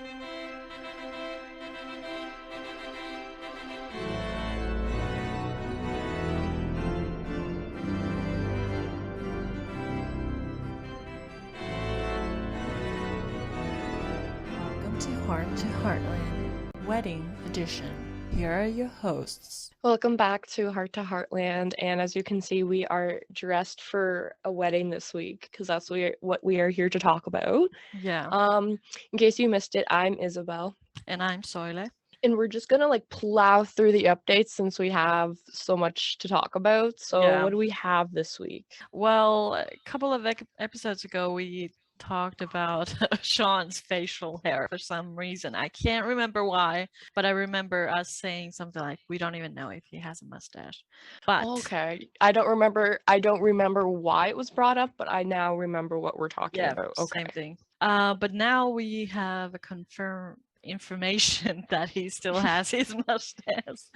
Welcome to Heartland, Wedding Edition. Here are your hosts. Welcome back to Heartland, and as you can see, we are dressed for a wedding this week because that's what we are here to talk about. Yeah. In case you missed it, I'm Isabelle, And I'm Soile. and we're just gonna plow through the updates since we have so much to talk about. So, what do we have this week? Well, a couple of episodes ago, we talked about Sean's facial hair for some reason. I can't remember why, but I remember us saying something like, we don't even know if he has a mustache. But okay, I don't remember why it was brought up, but I now remember what we're talking about. Okay. Same thing. But now we have a confirmed information that he still has his mustache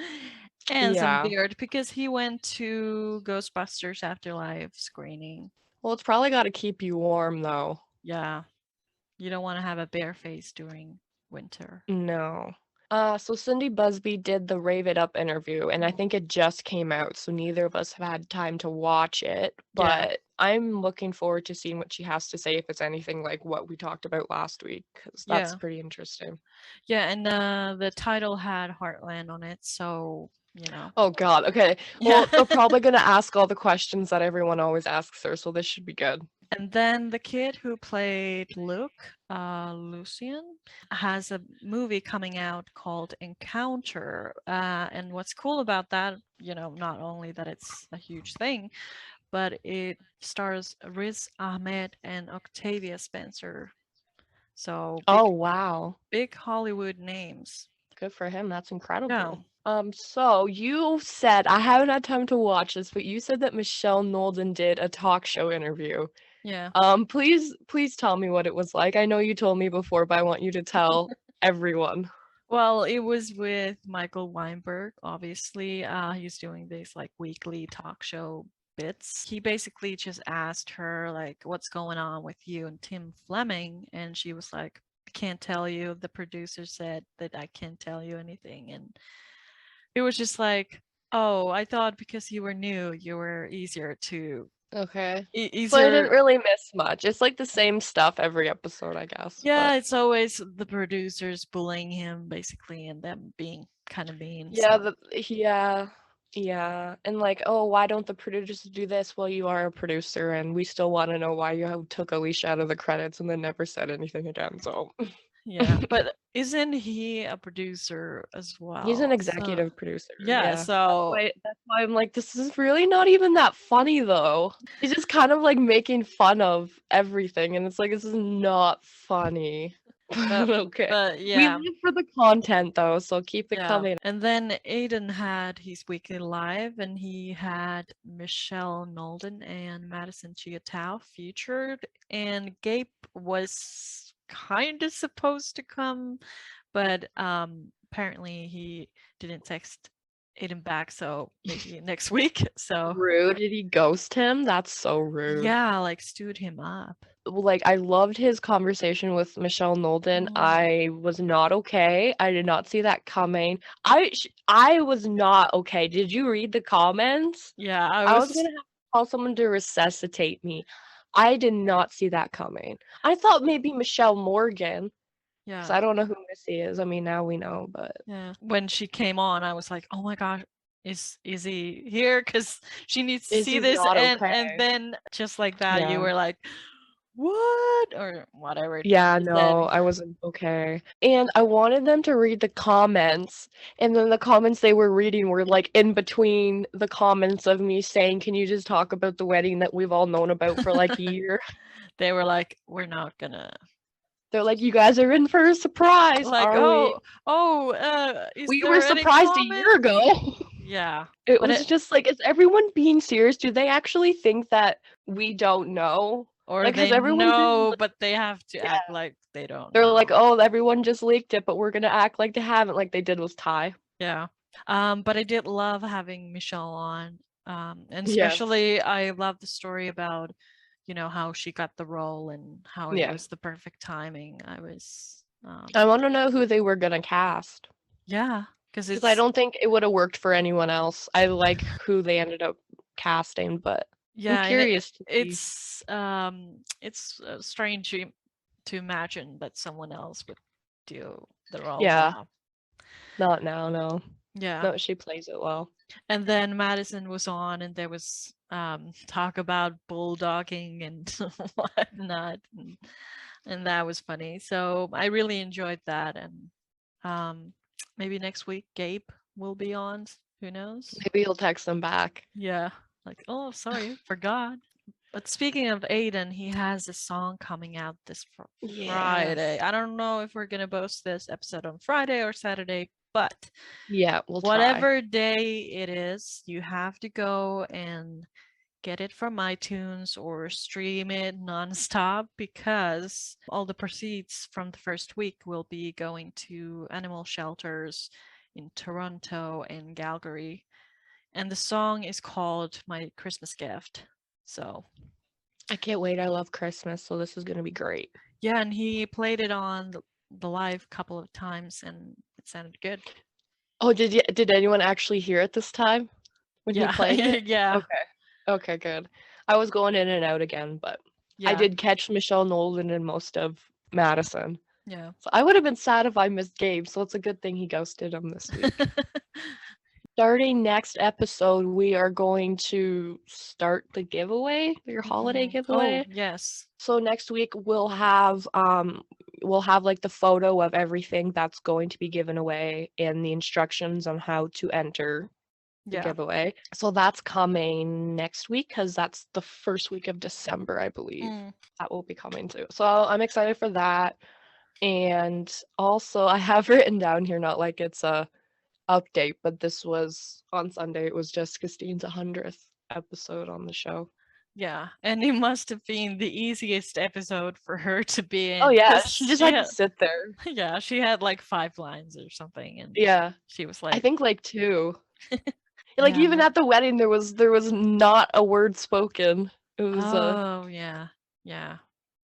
and some beard because he went to Ghostbusters Afterlife screening. Well, it's probably got to keep you warm though. Yeah. You don't want to have a bare face during winter. No. So Cindy Busby did the Rave It Up interview, and I think it just came out, so neither of us have had time to watch it, but I'm looking forward to seeing what she has to say, if it's anything like what we talked about last week, because that's pretty interesting. Yeah, and the title had Heartland on it, so, you know. Oh god, okay. Well, they're probably going to ask all the questions that everyone always asks her, so this should be good. And then the kid who played Luke, Lucian, has a movie coming out called Encounter. And what's cool about that, you know, not only that it's a huge thing, but it stars Riz Ahmed and Octavia Spencer. So wow. Big Hollywood names. Good for him. That's incredible. Yeah. So you said, I haven't had time to watch this, but you said that Michelle Nolden did a talk show interview. Yeah. Please tell me what it was like. I know you told me before, but I want you to tell everyone. Well, it was with Michael Weinberg, obviously. He's doing these like weekly talk show bits. He basically just asked her like, what's going on with you and Tim Fleming? And she was like, I can't tell you. The producer said that I can't tell you anything. And it was just like, oh, I thought because you were new, you were easier to... Okay. So I didn't really miss much. It's like the same stuff every episode, I guess. Yeah, it's always the producers bullying him, basically, and them being kind of mean. Yeah, yeah. And like, oh, why don't the producers do this? Well, you are a producer, and we still want to know why you took Alicia out of the credits and then never said anything again, so... Yeah, but isn't he a producer as well? He's an executive producer. Yeah, so... That's why I'm like, this is really not even that funny, though. He's just kind of like making fun of everything, and it's like, this is not funny. Okay. But yeah. We live for the content, though, so keep it coming. And then Aiden had his weekly live, and he had Michelle Nolden and Madison Chiatao featured, and Gabe was kind of supposed to come, but apparently he didn't text Aiden back, so maybe next week. So rude. Did he ghost him? That's so rude. Yeah, like stewed him up. Like, I loved his conversation with Michelle Nolden. I was not okay. I did not see that coming. I was not okay. Did you read the comments? Yeah, I was gonna have to call someone to resuscitate me. I did not see that coming. I thought maybe Michelle Morgan. Yeah. So I don't know who Missy is. I mean, now we know, but... Yeah. When she came on, I was like, oh my gosh, is he here? Because she needs to see this. And then just like that, you were like, what? Or whatever. Yeah, no, I wasn't okay. And I wanted them to read the comments, and then the comments they were reading were like in between the comments of me saying, can you just talk about the wedding that we've all known about for like a year? They were like, we're not gonna... They're like, you guys are in for a surprise. Like, we were surprised a year ago. Yeah. It was just like, is everyone being serious? Do they actually think that we don't know? Or like, they know, but they have to act like they don't. They're like, oh, everyone just leaked it, but we're gonna act like they haven't, like they did with Ty. Yeah. But I did love having Michelle on. And especially I love the story about, you know, how she got the role and how it was the perfect timing. I was I want to know who they were gonna cast. Yeah, because Because I it's don't think it would have worked for anyone else. I like who they ended up casting, but I'm yeah, and curious to see. it's strange to imagine that someone else would do the role Yeah, now. not now, no. Yeah. No, she plays it well. And then Madison was on, and there was talk about bulldogging and whatnot, and that was funny. So I really enjoyed that, and maybe next week Gabe will be on. Who knows? Maybe you'll text them back. Yeah, like, oh, sorry, forgot. But speaking of Aiden, he has a song coming out this Friday. Yes. I don't know if we're gonna post this episode on Friday or Saturday, but Yeah, we'll try. whatever day it is, you have to go and get it from iTunes or stream it nonstop because all the proceeds from the first week will be going to animal shelters in Toronto and Calgary. And the song is called My Christmas Gift. So, I can't wait. I love Christmas, so this is gonna be great. yeah, and he played it on the live couple of times and it sounded good. Oh, did anyone actually hear it this time when he Yeah, played it? yeah, Okay. Okay, good. I was going in and out again, but I yeah, did catch Michelle Nolan and most of Madison. yeah. So I would have been sad if I missed Gabe, so it's a good thing he ghosted him this week. Starting next episode, we are going to start the giveaway, your holiday Oh, giveaway. yes. So next week we'll have like the photo of everything that's going to be given away and the instructions on how to enter the Yeah. giveaway. So that's coming next week because that's the first week of December, I believe. That will be coming too. So I'm excited for that. And also I have written down here, not like it's a update, but this was on Sunday. It was just Christine's 100th episode on the show. Yeah. And it must have been the easiest episode for her to be Oh in yeah, because she just had to sit there. yeah, she had like 5 lines or something, and Yeah, she was I like, think like two. Like yeah. even at the wedding, there was not a word spoken. It was Oh, yeah. Yeah.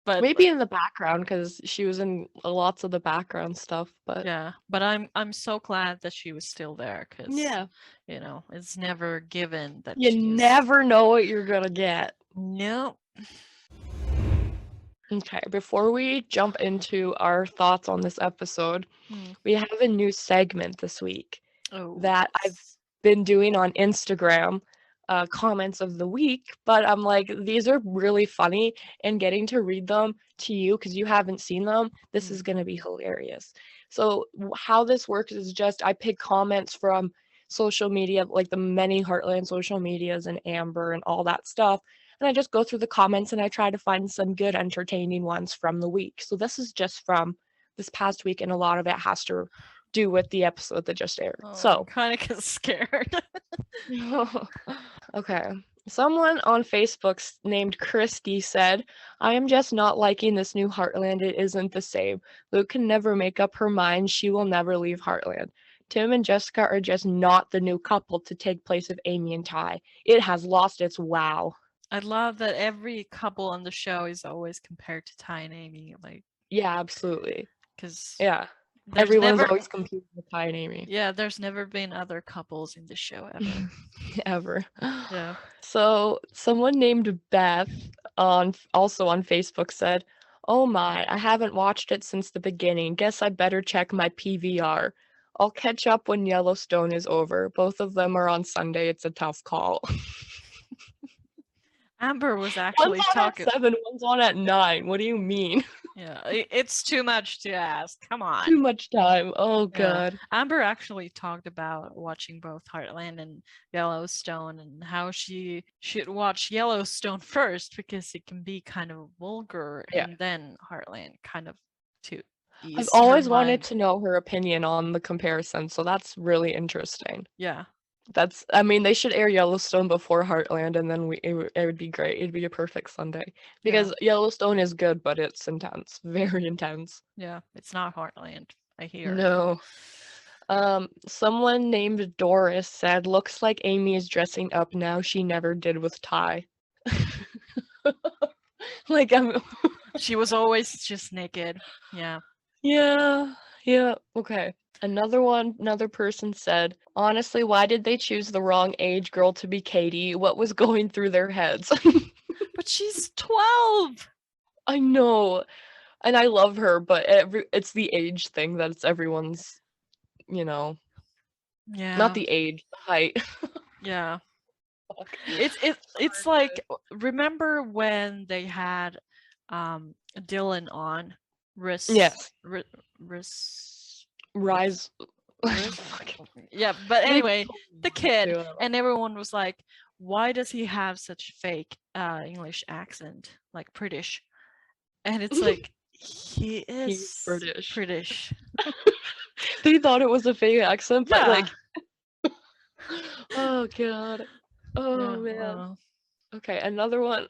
But maybe in the background because she was in lots of the background stuff. But yeah, but I'm so glad that she was still there because yeah, it's never given that you she is. never know what you're gonna get. No. Okay, before we jump into our thoughts on this episode, Hmm. we have a new segment this week Oh, that I've yes. been doing on Instagram, comments of the week, but I'm like, these are really funny, and getting to read them to you because you haven't seen them, this is going to be hilarious. So, how this works is just I pick comments from social media, like the many Heartland social medias and Amber and all that stuff. And I just go through the comments and I try to find some good, entertaining ones from the week. So, this is just from this past week, and a lot of it has to do with the episode that just aired. Oh, I'm So, kind of scared. okay. Someone on Facebook named Christy said, I am just not liking this new Heartland. It isn't the same. Luke can never make up her mind. She will never leave Heartland. Tim and Jessica are just not the new couple to take place of Amy and Ty. It has lost its wow. I love that every couple on the show is always compared to Ty and Amy, like, Yeah, absolutely. because Yeah. there's Everyone's never, always competing with Ty and Amy. yeah, there's never been other couples in the show ever. Ever. Yeah. So someone named Beth also on Facebook said, "Oh my, I haven't watched it since the beginning. Guess I better check my PVR. I'll catch up when Yellowstone is over. Both of them are on Sunday. It's a tough call." Amber was One's actually on at talking. 7, one's on at 9. What do you mean? Yeah, it's too much to ask. Come on. Too much time. Oh Yeah. god. Amber actually talked about watching both Heartland and Yellowstone and how she should watch Yellowstone first because it can be kind of vulgar, Yeah. and then Heartland kind of to I've ease her always wanted mind. to know her opinion on the comparison, so that's really interesting. Yeah. I mean, they should air Yellowstone before Heartland, and then it would be great. It'd be a perfect Sunday because Yellowstone is good, but it's intense, very intense. Yeah. It's not Heartland, I hear. No. Someone named Doris said, "Looks like Amy is dressing up now. She never did with Ty." Like She was always just naked. Yeah. Yeah, okay. Another person said, honestly, why did they choose the wrong age girl to be Katie? What was going through their heads? But she's 12. I know, and I love her, but it's the age thing that's everyone's, you know, not Yeah. the age, the height. Yeah. Fuck. It's like, remember when they had Dylan on Riss Yes, Riss Riss Rise. Riss Fuck. yeah, but They anyway, told me the not kid, to, I don't and everyone was like, why does he have such fake English accent, like British? And it's know. like, he He's is British. British. They thought it was a fake accent, but Yeah. like, oh god. Yeah, Oh man. well, Okay, another one.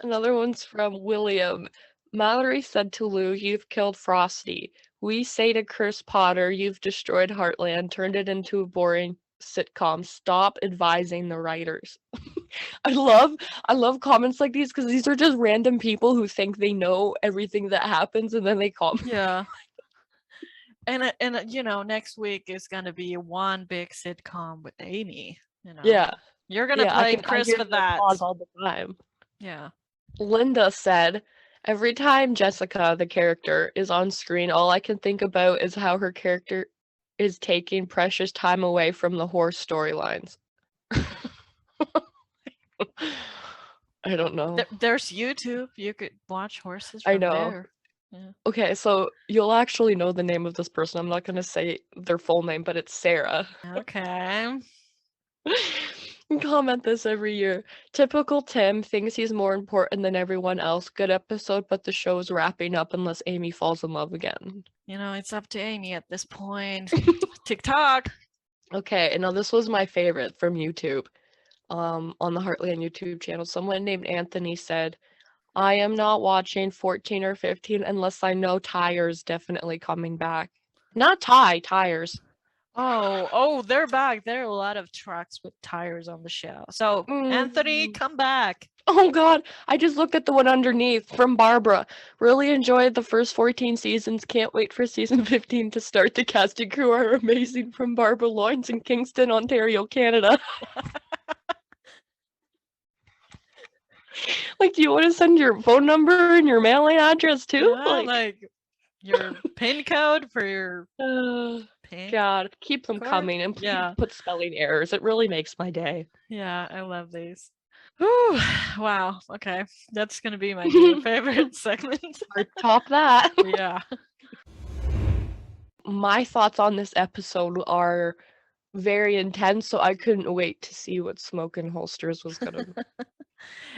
Another one's from William. Mallory said to Lou, "You've killed Frosty." We say to Chris Potter, "You've destroyed Heartland, turned it into a boring sitcom. Stop advising the writers." I love I love comments like these because these are just random people who think they know everything that happens and then they comment. yeah. And you know, next week is gonna be one big sitcom with Amy. You know, Yeah. you're gonna Yeah, blame I Chris hear for the that. applause all the time. Yeah. Linda said, "Every time Jessica, the character, is on screen, all I can think about is how her character is taking precious time away from the horse storylines." I don't know. There's YouTube. You could watch horses I from know. there. Yeah. Okay, so you'll actually know the name of this person. I'm not gonna say their full name, but it's Sarah. Okay. Comment this every year. Typical Tim thinks he's more important than everyone else. Good episode, but the show's wrapping up unless Amy falls in love again. You know, it's up to Amy at this point. TikTok. Okay, and now this was my favorite from YouTube. On the Heartland YouTube channel, someone named Anthony said, "I am not watching 14 or 15 unless I know Tyre's definitely coming back." Not Tires. Oh, they're back. There are a lot of trucks with tires on the show. So, Anthony, Mm. come back. Oh god, I just looked at the one underneath from Barbara. Really enjoyed the first 14 seasons. Can't wait for season 15 to start. The cast and crew are amazing from Barbara Lawrence in Kingston, Ontario, Canada. Like, do you want to send your phone number and your mailing address too? Yeah, Like, like your PIN code for your PIN God, keep them card. coming and please Yeah. put spelling errors. It really makes my day. Yeah, I love these. Whew, wow. Okay. That's going to be my new favorite segment. Or top that. Yeah. My thoughts on this episode are very intense, so I couldn't wait to see what Smoke and Holsters was gonna be.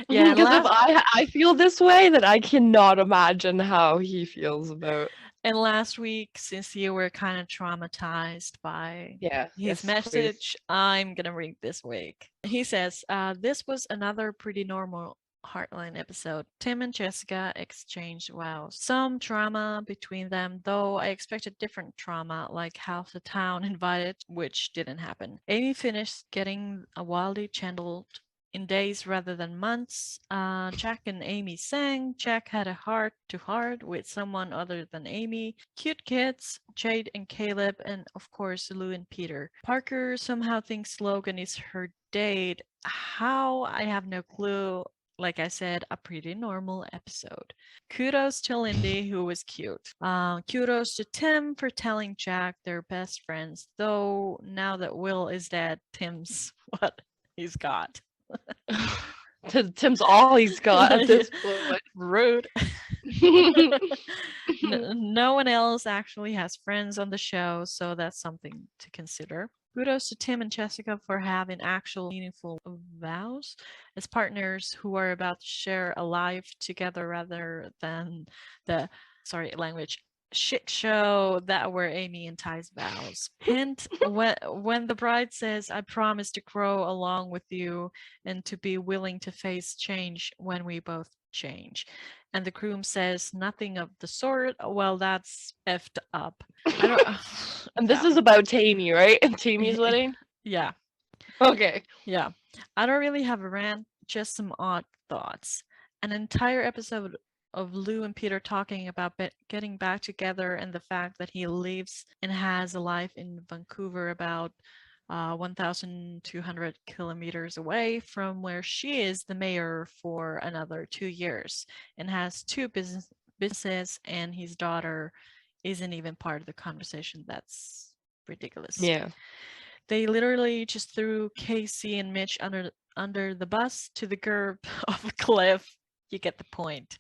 Yeah, Because if I feel this way, then I cannot imagine how he feels about. and last week, since you were kind of traumatized by Yeah, his yes, please. message, I'm going to read this week. He says, this was another pretty normal Heartline episode. Tim and Jessica exchanged vows. Some drama between them, though I expected different drama, like half the town invited, which didn't happen. Amy finished getting wildly channeled in days rather than months. Jack and Amy sang. Jack had a heart to heart with someone other than Amy. Cute kids, Jade and Caleb, and of course Lou and Peter. Parker somehow thinks Logan is her date. How? I have no clue. Like I said, a pretty normal episode. Kudos to Lindy, who was cute. Kudos to Tim for telling Jack they're best friends, though now that Will is dead, Tim's what he's got. Tim's all he's got at this point. Rude. No one else actually has friends on the show, so that's something to consider. Kudos to Tim and Jessica for having actual meaningful vows as partners who are about to share a life together rather than the language shit show that were Amy and Ty's vows. Hint, when the bride says, I promise to grow along with you and to be willing to face change when we both change. And the groom says nothing of the sort. Well, that's effed up. I don't And this is about Tammy, right? And Tammy's wedding? Yeah. Okay. Yeah. I don't really have a rant, just some odd thoughts. An entire episode of Lou and Peter talking about getting back together and the fact that he lives and has a life in Vancouver about 1,200 kilometers away from where she is the mayor for another 2 years and has two businesses, and his daughter isn't even part of the conversation. That's ridiculous. Yeah. They literally just threw Casey and Mitch under the bus to the curb of a cliff. You get the point.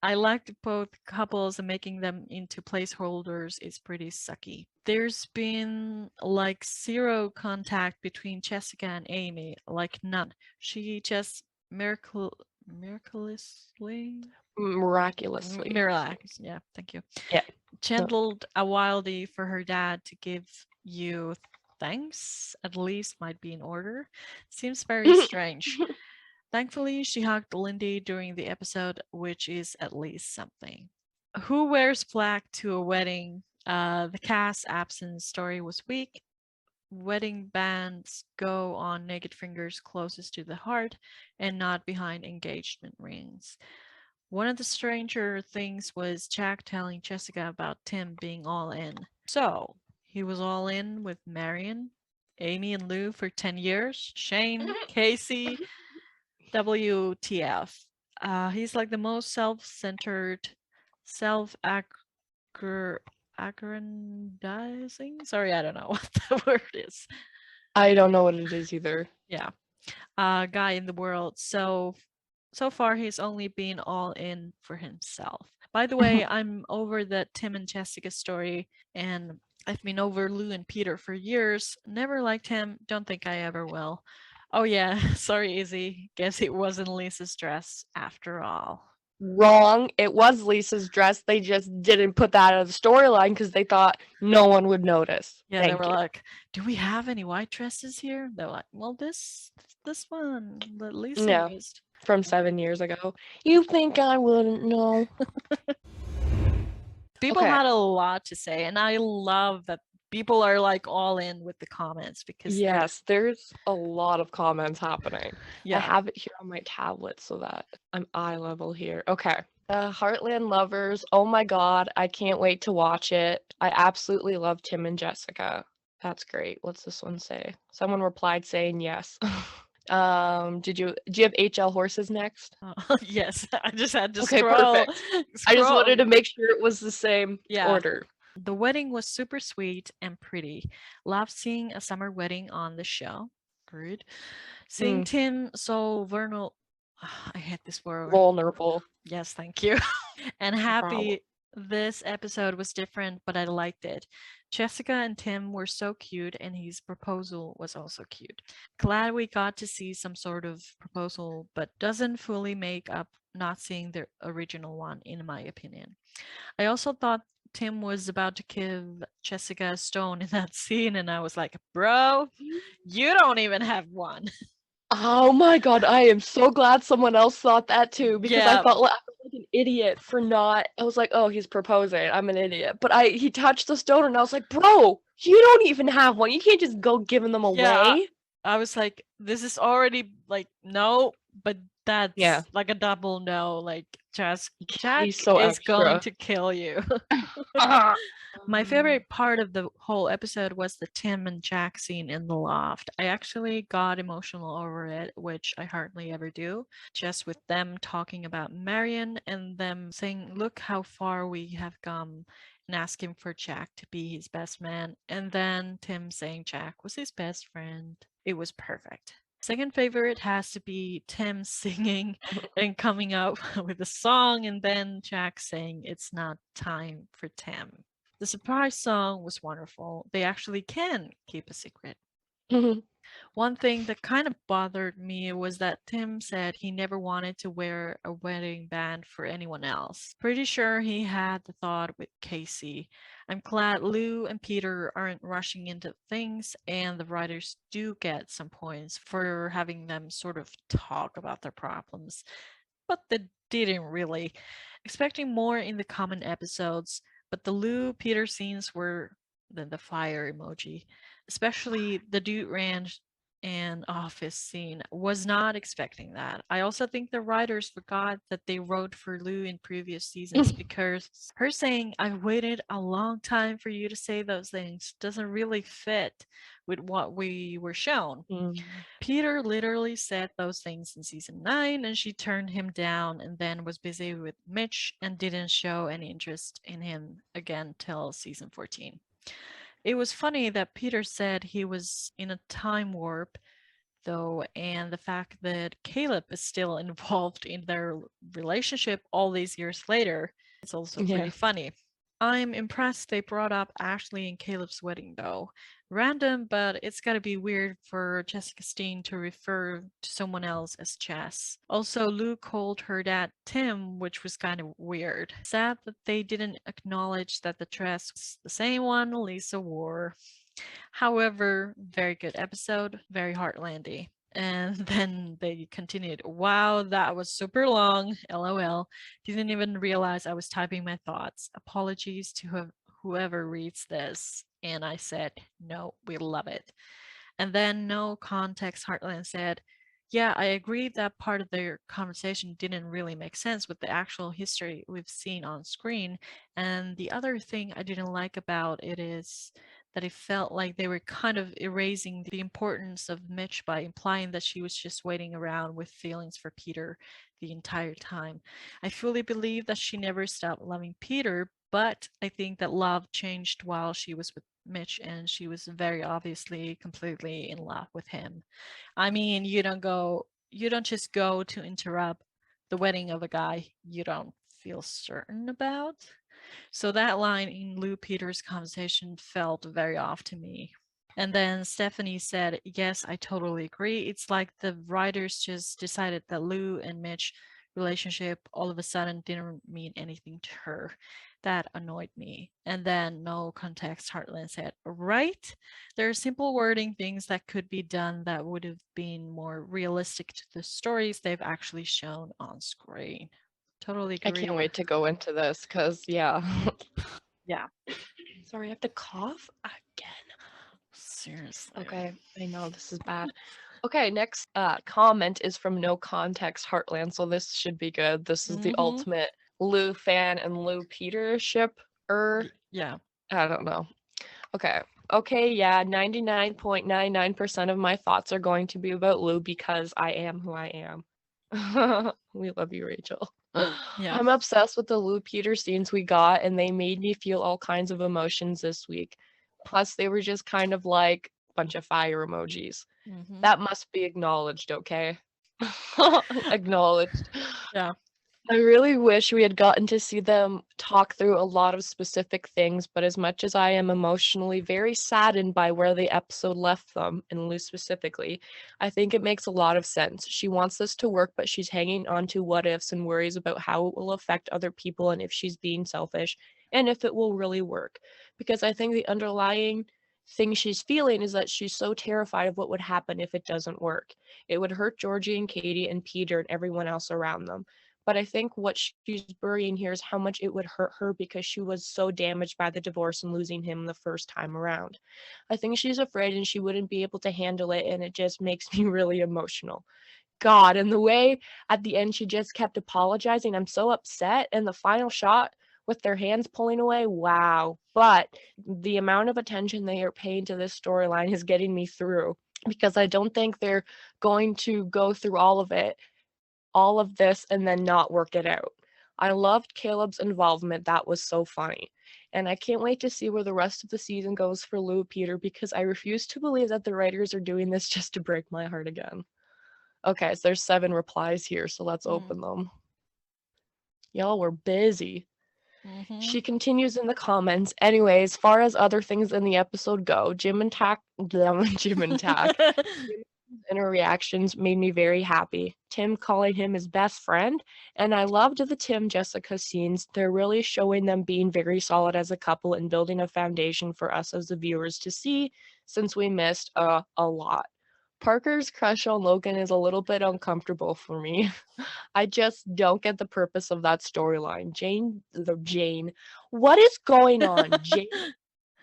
I liked both couples, and making them into placeholders is pretty sucky. There's been like zero contact between Jessica and Amy, like none. She just miraculously Miraculously. miraculous, yeah, thank you. Yeah. Channeled a wildie for her dad to give you thanks, at least might be in order. Seems very strange. Thankfully, she hugged Lindy during the episode, which is at least something. Who wears black to a wedding? The cast absence story was weak. Wedding bands go on naked fingers closest to the heart and not behind engagement rings. One of the stranger things was Jack telling Jessica about Tim being all in. So, he was all in with Marion, Amy, and Lou for 10 years. Shane, Casey, WTF. He's like the most self-centered, self-aggrandizing. Sorry, I don't know what the word is. I don't know what it is either. Yeah, guy in the world. So far, he's only been all in for himself. By the way, I'm over the Tim and Jessica story, and I've been over Lou and Peter for years. Never liked him. Don't think I ever will. Oh yeah, sorry, Izzy. Guess it wasn't Lisa's dress after all. Wrong. It was Lisa's dress. They just didn't put that as a storyline because they thought no one would notice. Yeah, they Thank were you. like, "Do we have any white dresses here?" They're like, "Well, this one that Lisa Yeah. used." From 7 years ago. You think I wouldn't know? People Okay. had a lot to say, and I love that people are like all in with the comments because Yes, there's a lot of comments happening. I yeah, have it here on my tablet so that I'm eye level here. Okay. Heartland lovers. Oh my god, I can't wait to watch it. I absolutely love Tim and Jessica. That's great. What's this one say? Someone replied saying yes. Do you have HL horses next? yes, I just had to Okay, scroll, perfect. I just scroll. wanted to make sure it was the same Yeah, order. the wedding was super sweet and pretty. Loved seeing a summer wedding on the show. Good. Seeing Mm, Tim so vernal. I hate this word. vulnerable. Yes, thank you. And No problem. happy this episode was different, but I liked it. Jessica and Tim were so cute, and his proposal was also cute. Glad we got to see some sort of proposal, but doesn't fully make up not seeing the original one, in my opinion. I also thought Tim was about to give Jessica a stone in that scene, and I was like, bro, you don't even have one. Oh my god, I am so glad someone else thought that too because I Yeah, felt like I was like an idiot for not. I was like, oh, he's proposing. I'm an idiot. But he touched the stone and I was like, bro, you don't even have one. You can't just go giving them yeah. away. I was like, this is already like no, but Yeah, that's like a double no. Like Jack he's so is going extra. to kill you. My favorite part of the whole episode was the Tim and Jack scene in the loft. I actually got emotional over it, which I hardly ever do. Just with them talking about Marion and them saying, look how far we have come, and asking for Jack to be his best man. And then Tim saying Jack was his best friend. It was perfect. Second favorite has to be Tim singing and coming up with a song, and then Jack saying it's not time for Tim. The surprise song was wonderful. They actually can keep a secret. One thing that kind of bothered me was that Tim said he never wanted to wear a wedding band for anyone else. Pretty sure he had the thought with Casey. I'm glad Lou and Peter aren't rushing into things, and the writers do get some points for having them sort of talk about their problems, but they didn't really. Expecting more in the common episodes, but the Lou Peter scenes were the fire emoji, especially the Dude Ranch and office scene. Was not expecting that. I also think the writers forgot that they wrote for Lou in previous seasons, because her saying, "I waited a long time for you to say those things," doesn't really fit with what we were shown. Mm. Peter literally said those things in season 9, and she turned him down and then was busy with Mitch and didn't show any interest in him again till season 14. It was funny that Peter said he was in a time warp, though, and the fact that Caleb is still involved in their relationship all these years later is also Yeah. pretty funny. I'm impressed they brought up Ashley and Caleb's wedding, though. Random, but it's gotta be weird for Jessica Steen to refer to someone else as Jess. Also, Lou called her dad Tim, which was kind of weird. Sad that they didn't acknowledge that the dress was the same one Lisa wore. However, very good episode, very Heartlandy. And then they continued, "Wow, that was super long. LOL. Didn't even realize I was typing my thoughts. Apologies to whoever reads this." And I said, "No, we love it." And then no context, Heartland said, "Yeah, I agree that part of their conversation didn't really make sense with the actual history we've seen on screen. And the other thing I didn't like about it is that it felt like they were kind of erasing the importance of Mitch by implying that she was just waiting around with feelings for Peter the entire time. I fully believe that she never stopped loving Peter, but I think that love changed while she was with Mitch, and she was very obviously completely in love with him. I mean, you don't just go to interrupt the wedding of a guy you don't feel certain about. So that line in Lou Peters' conversation felt very off to me. And then Stephanie said, "Yes, I totally agree. It's like the writers just decided that Lou and Mitch relationship all of a sudden didn't mean anything to her. That annoyed me." And then no context, Heartland said, "Right? There are simple wording things that could be done that would have been more realistic to the stories they've actually shown on screen." Totally I agree can't with. wait to go into this because, yeah. Yeah, Sorry, I have to cough again. seriously. Okay, I know this is bad. Okay, next comment is from No Context Heartland, so this should be good. This is the Mm-hmm. ultimate Lou fan and Lou Peter ship. Yeah. I don't know. Okay. Okay, yeah, 99.99% of my thoughts are going to be about Lou because I am who I am. We love you, Rachel. Yeah. I'm obsessed with the Lou Peter scenes we got, and they made me feel all kinds of emotions this week. Plus, they were just kind of like a bunch of fire emojis. Mm-hmm. That must be acknowledged, okay? Acknowledged. Yeah. I really wish we had gotten to see them talk through a lot of specific things, but as much as I am emotionally very saddened by where the episode left them, and Lou specifically, I think it makes a lot of sense. She wants this to work, but she's hanging on to what ifs and worries about how it will affect other people and if she's being selfish and if it will really work. Because I think the underlying thing she's feeling is that she's so terrified of what would happen if it doesn't work. It would hurt Georgie and Katie and Peter and everyone else around them. But I think what she's burying here is how much it would hurt her because she was so damaged by the divorce and losing him the first time around. I think she's afraid and she wouldn't be able to handle it, and it just makes me really emotional. God, and the way at the end she just kept apologizing, I'm so upset. And the final shot with their hands pulling away, wow. But the amount of attention they are paying to this storyline is getting me through because I don't think they're going to go through all of this and then not work it out. I loved Caleb's involvement. That was so funny. And I can't wait to see where the rest of the season goes for Lou Peter because I refuse to believe that the writers are doing this just to break my heart again. Okay, so there's 7 replies here, so let's Mm. open them. Y'all were busy. Mm-hmm. She continues in the comments. Anyway, as far as other things in the episode go, Jim and Tack, Jim and Tack, inner reactions made me very happy. Tim calling him his best friend, and I loved the Tim Jessica scenes. They're really showing them being very solid as a couple and building a foundation for us as the viewers to see since we missed a lot. Parker's crush on Logan is a little bit uncomfortable for me. I just don't get the purpose of that storyline. Jane, what is going on? Jane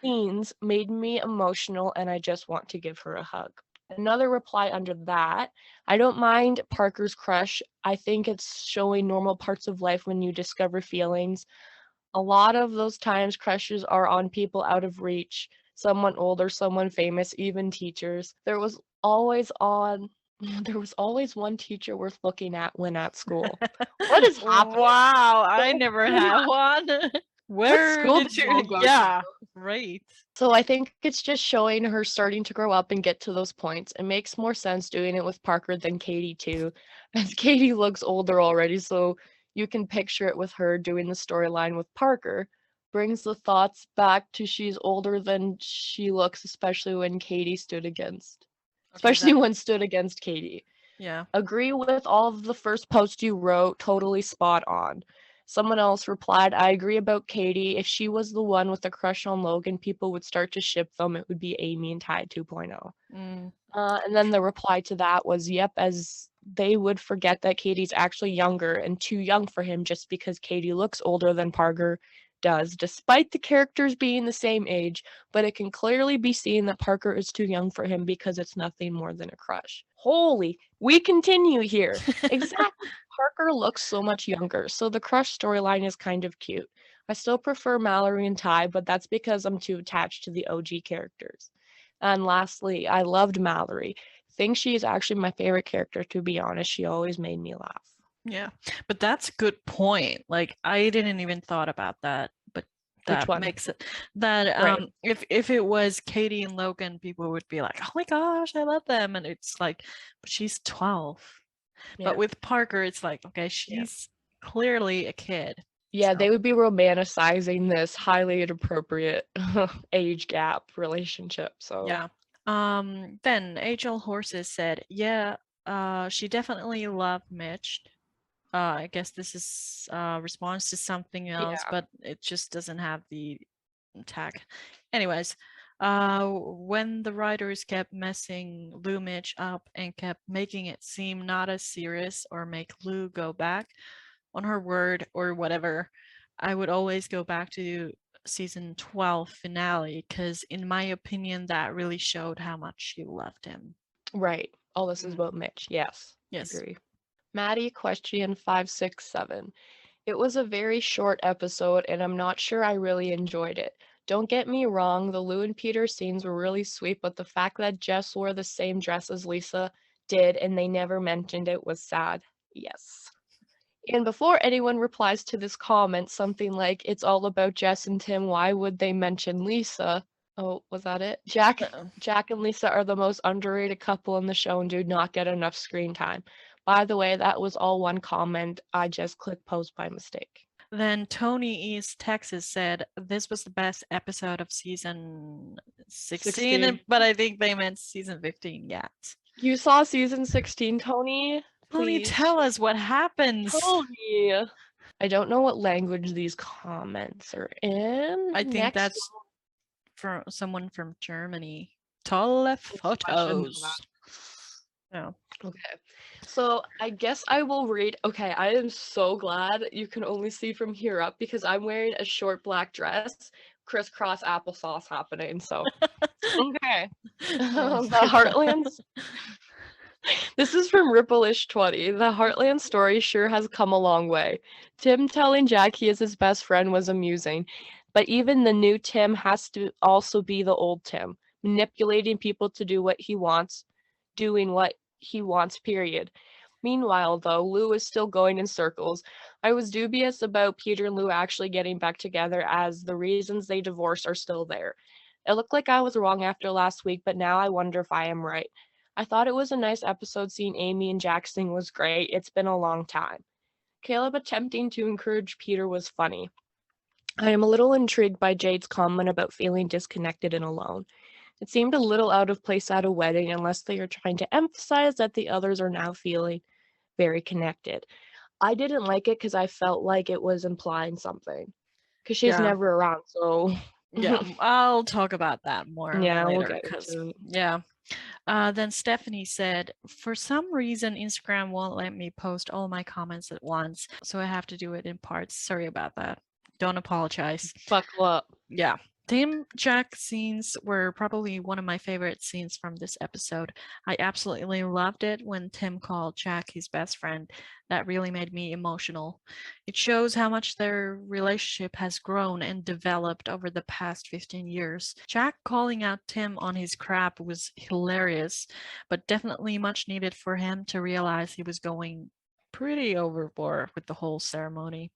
scenes made me emotional and I just want to give her a hug. Another reply under that, I don't mind Parker's crush. I think it's showing normal parts of life when you discover feelings. A lot of those times crushes are on people out of reach, someone older, someone famous, even teachers. There was always one teacher worth looking at when at school. What is happening? Wow, I What never had one. what Where school did did you all you? go to? Yeah, right. So I think it's just showing her starting to grow up and get to those points. It makes more sense doing it with Parker than Katie too, as Katie looks older already, so you can picture it with her doing the storyline with Parker. Brings the thoughts back to she's older than she looks, Okay, especially that when stood against Katie. yeah. Agree with all of the first post you wrote, totally spot on. Someone else replied, I agree about Katie. If she was the one with the crush on Logan, people would start to ship them. It would be Amy and Ty 2.0. Mm, And then the reply to that was, yep, as they would forget that Katie's actually younger and too young for him just because Katie looks older than Parker does, despite the characters being the same age, but it can clearly be seen that Parker is too young for him because it's nothing more than a crush. Holy, we continue here. Exactly. Parker looks so much younger, so the crush storyline is kind of cute. I still prefer Mallory and Ty, but that's because I'm too attached to the OG characters. And lastly, I loved Mallory. Think she is actually my favorite character, to be honest. She always made me laugh. yeah, but that's a good point. Like I didn't even thought about that, but Which that one? makes it that Right. if it was Katie and Logan, people would be like, "Oh my gosh, I love them," and it's like, but she's 12. But Yeah. with Parker, it's like, okay, Yeah. she's clearly a kid. Yeah, So they would be romanticizing this highly inappropriate age gap relationship. So, yeah. Then HL Horses said, yeah, she definitely loved Mitch. I guess this is response to something else, yeah. but it just doesn't have the tag. Anyways, when the writers kept messing Lou Mitch up and kept making it seem not as serious or make Lou go back on her word or whatever, I would always go back to season 12 finale because in my opinion that really showed how much she loved him. Right. All this is Mm, about Mitch. Yes. yes. Agree. Maddie, question 567. It was a very short episode, and I'm not sure I really enjoyed it. Don't get me wrong, the Lou and Peter scenes were really sweet, but the fact that Jess wore the same dress as Lisa did and they never mentioned it was sad. Yes. And before anyone replies to this comment, something like, it's all about Jess and Tim, why would they mention Lisa? Oh, was that it? Jack and Lisa are the most underrated couple in the show and do not get enough screen time. By the way, that was all one comment. I just clicked post by mistake. Then Tony East Texas said this was the best episode of season 16, 16. but I think they meant season 15 yet. You saw season 16, Tony? Tony, Please tell us what happens. Tony. I don't know what language these comments are in. I think Next that's from someone from Germany. Tolle I should know photos. that. No. Okay. So I guess I will read. Okay, I am so glad you can only see from here up because I'm wearing a short black dress, crisscross applesauce happening. So okay. Oh The my Heartlands. This is from Rippleish20. The Heartland story sure has come a long way. Tim telling Jack he is his best friend was amusing, but even the new Tim has to also be the old Tim, manipulating people to do what he wants, doing what he wants, period. Meanwhile, though, Lou is still going in circles. I was dubious about Peter and Lou actually getting back together as the reasons they divorced are still there. It looked like I was wrong after last week, but now I wonder if I am right. I thought it was a nice episode. Seeing Amy and Jack sing was great. It's been a long time. Caleb attempting to encourage Peter was funny. I am a little intrigued by Jade's comment about feeling disconnected and alone. It seemed a little out of place at a wedding unless they are trying to emphasize that the others are now feeling very connected. I didn't like it because I felt like it was implying something. Because she's Yeah. never around, so Yeah. I'll talk about that more yeah, we'll later get because, into it. yeah. Then Stephanie said, for some reason, Instagram won't let me post all my comments at once, so I have to do it in parts. Sorry about that. Don't apologize. Buckle up. Yeah. Tim Jack scenes were probably one of my favorite scenes from this episode. I absolutely loved it when Tim called Jack his best friend. That really made me emotional. It shows how much their relationship has grown and developed over the past 15 years. Jack calling out Tim on his crap was hilarious, but definitely much needed for him to realize he was going pretty overboard with the whole ceremony.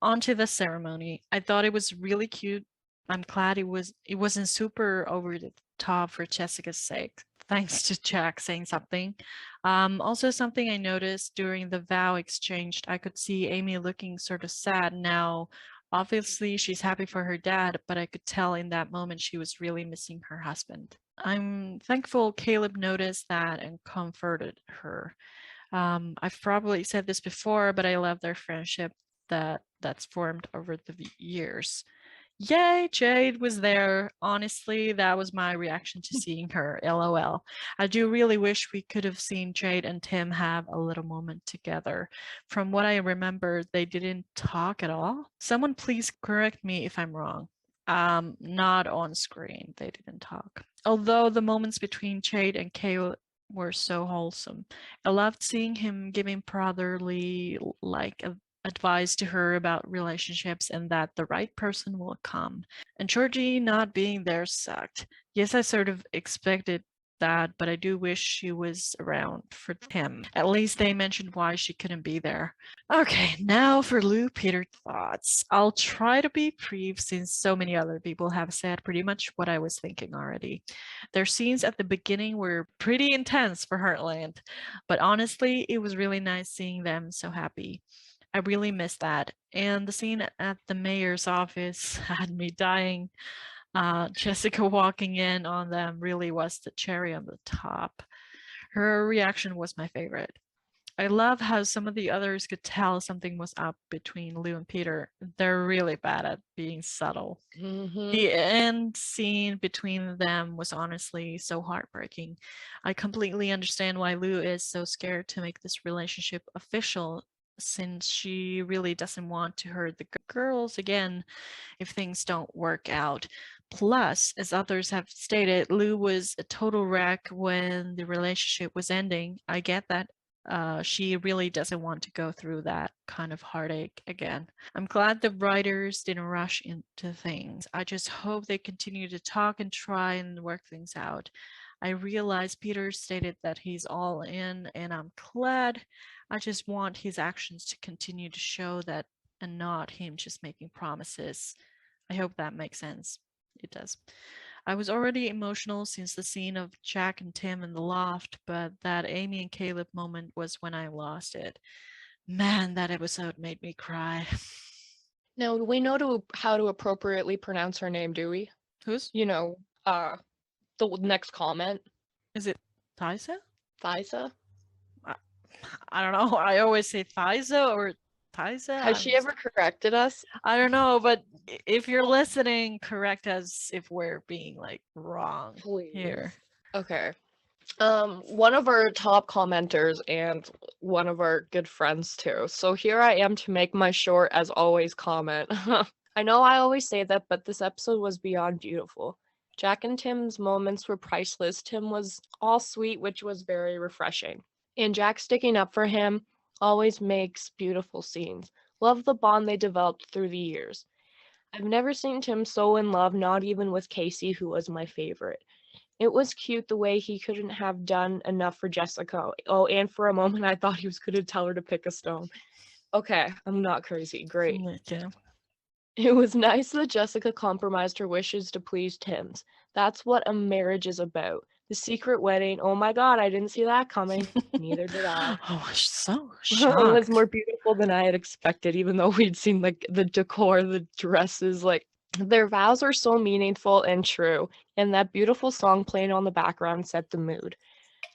Onto the ceremony. I thought it was really cute. I'm glad it wasn't super over the top for Jessica's sake. Thanks to Jack saying something. Also, something I noticed during the vow exchange, I could see Amy looking sort of sad now. Obviously, she's happy for her dad, but I could tell in that moment she was really missing her husband. I'm thankful Caleb noticed that and comforted her. I've probably said this before, but I love their friendship that's formed over the years. Yay, Jade was there. Honestly, that was my reaction to seeing her. LOL. I do really wish we could have seen Jade and Tim have a little moment together. From what I remember, they didn't talk at all. Someone please correct me if I'm wrong. Not on screen. They didn't talk. Although the moments between Jade and Kale were so wholesome. I loved seeing him giving brotherly advice to her about relationships and that the right person will come. And Georgie not being there sucked. Yes, I sort of expected that, but I do wish she was around for him. At least they mentioned why she couldn't be there. Okay, now for Lou Peter thoughts. I'll try to be brief since so many other people have said pretty much what I was thinking already. Their scenes at the beginning were pretty intense for Heartland, but honestly, it was really nice seeing them so happy. I really miss that. And the scene at the mayor's office had me dying. Jessica walking in on them really was the cherry on the top. Her reaction was my favorite. I love how some of the others could tell something was up between Lou and Peter. They're really bad at being subtle. The end scene between them was honestly so heartbreaking. I completely understand why Lou is so scared to make this relationship official since she really doesn't want to hurt the girls again if things don't work out. Plus, as others have stated, Lou was a total wreck when the relationship was ending. I get that she really doesn't want to go through that kind of heartache again. I'm glad the writers didn't rush into things. I just hope they continue to talk and try and work things out. I realize Peter stated that he's all in, and I'm glad. I just want his actions to continue to show that and not him just making promises. I hope that makes sense. It does. I was already emotional since the scene of Jack and Tim in the loft, but that Amy and Caleb moment was when I lost it. Man, that episode made me cry. Now, we know how to appropriately pronounce her name, do we? Who's? You know, the next comment. Is it Thaisa? Thaisa? I don't know. I always say Thaisa or Thaisa. Has she ever corrected us? I don't know, but if you're listening, correct us if we're being like wrong. Please. Here. Okay. One of our top commenters and one of our good friends too. So here I am to make my short as always comment. I know I always say that, but this episode was beyond beautiful. Jack and Tim's moments were priceless. Tim was all sweet, which was very refreshing. And Jack sticking up for him always makes beautiful scenes. Love the bond they developed through the years. I've never seen Tim so in love, not even with Casey, who was my favorite. It was cute the way he couldn't have done enough for Jessica. Oh, and for a moment I thought he was going to tell her to pick a stone. Okay, I'm not crazy. Great. Yeah. It was nice that Jessica compromised her wishes to please Tim's. That's what a marriage is about. The secret wedding. Oh my god, I didn't see that coming. Neither did I. Oh, I'm so It shocked. was more beautiful than I had expected, even though we'd seen like the decor, the dresses, like their vows are so meaningful and true, and that beautiful song playing on the background set the mood.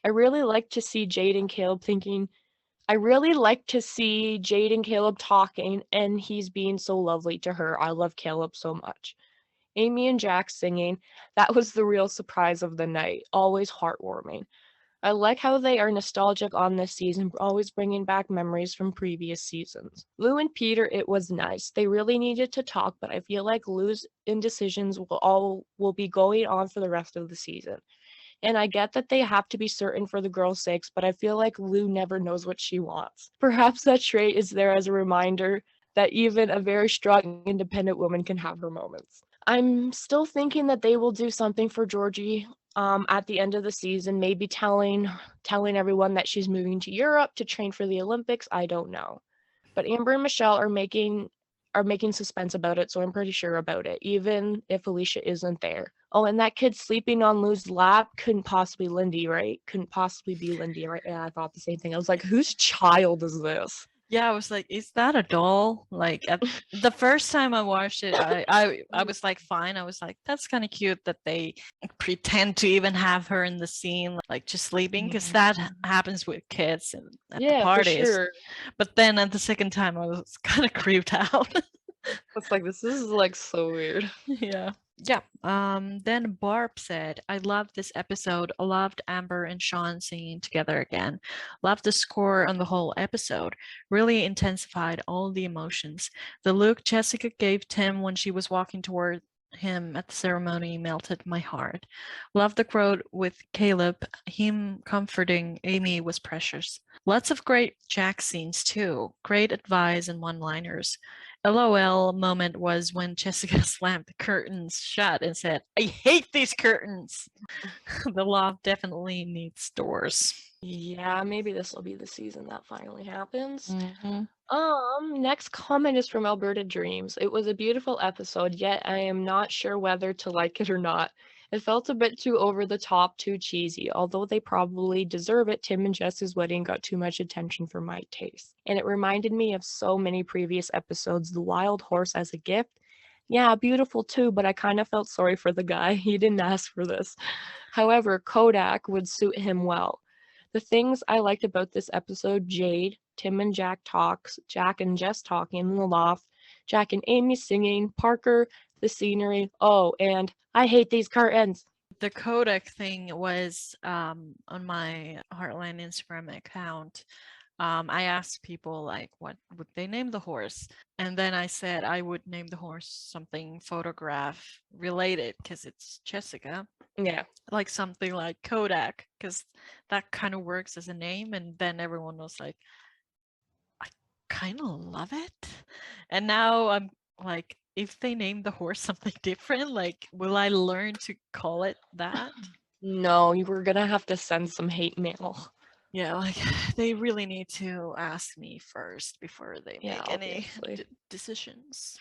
I really like to see Jade and Caleb talking, and he's being so lovely to her. I love Caleb so much. Amy and Jack singing, that was the real surprise of the night, always heartwarming. I like how they are nostalgic on this season, always bringing back memories from previous seasons. Lou and Peter, it was nice. They really needed to talk, but I feel like Lou's indecisions will be going on for the rest of the season. And I get that they have to be certain for the girls' sakes, but I feel like Lou never knows what she wants. Perhaps that trait is there as a reminder that even a very strong, independent woman can have her moments. I'm still thinking that they will do something for Georgie at the end of the season, maybe telling everyone that she's moving to Europe to train for the Olympics. I don't know. But Amber and Michelle are making suspense about it, so I'm pretty sure about it, even if Alicia isn't there. Oh, and that kid sleeping on Lou's lap couldn't possibly Lindy, right? Couldn't possibly be Lindy, right? Yeah, I thought the same thing. I was like, whose child is this? Yeah, I was like, is that a doll? Like the first time I watched it, I was like, fine. I was like, that's kind of cute that they pretend to even have her in the scene, like just sleeping, because that happens with kids at the Yeah, for parties. sure. But then at the second time, I was kind of creeped out. It's like this is like so weird. Yeah. Yeah. Then Barb said, I loved this episode. I loved Amber and Sean singing together again. Loved the score on the whole episode. Really intensified all the emotions. The look Jessica gave Tim when she was walking toward him at the ceremony melted my heart. Loved the quote with Caleb. Him comforting Amy was precious. Lots of great Jack scenes too. Great advice and one-liners. LOL moment was when Jessica slammed the curtains shut and said, I hate these curtains. The loft definitely needs doors. Yeah, maybe this will be the season that finally happens. Mm-hmm. Next comment is from Alberta Dreams. It was a beautiful episode, yet I am not sure whether to like it or not. It felt a bit too over the top, too cheesy. Although they probably deserve it, Tim and Jess's wedding got too much attention for my taste. And it reminded me of so many previous episodes. The wild horse as a gift. Yeah, beautiful too, but I kind of felt sorry for the guy. He didn't ask for this. However, Kodak would suit him well. The things I liked about this episode, Jade, Tim and Jack and Jess talking in the loft, Jack and Amy singing, Parker, the scenery. Oh, and I hate these curtains. The Kodak thing was on my Heartland Instagram account. I asked people like what would they name the horse, and then I said I would name the horse something photograph related because it's Jessica, Yeah. like something like Kodak, because that kind of works as a name. And then everyone was like, I kind of love it. And now I'm like, if they name the horse something different, like, will I learn to call it that? No, you were gonna have to send some hate mail. Yeah, like they really need to ask me first before they Yeah, make any obviously. decisions.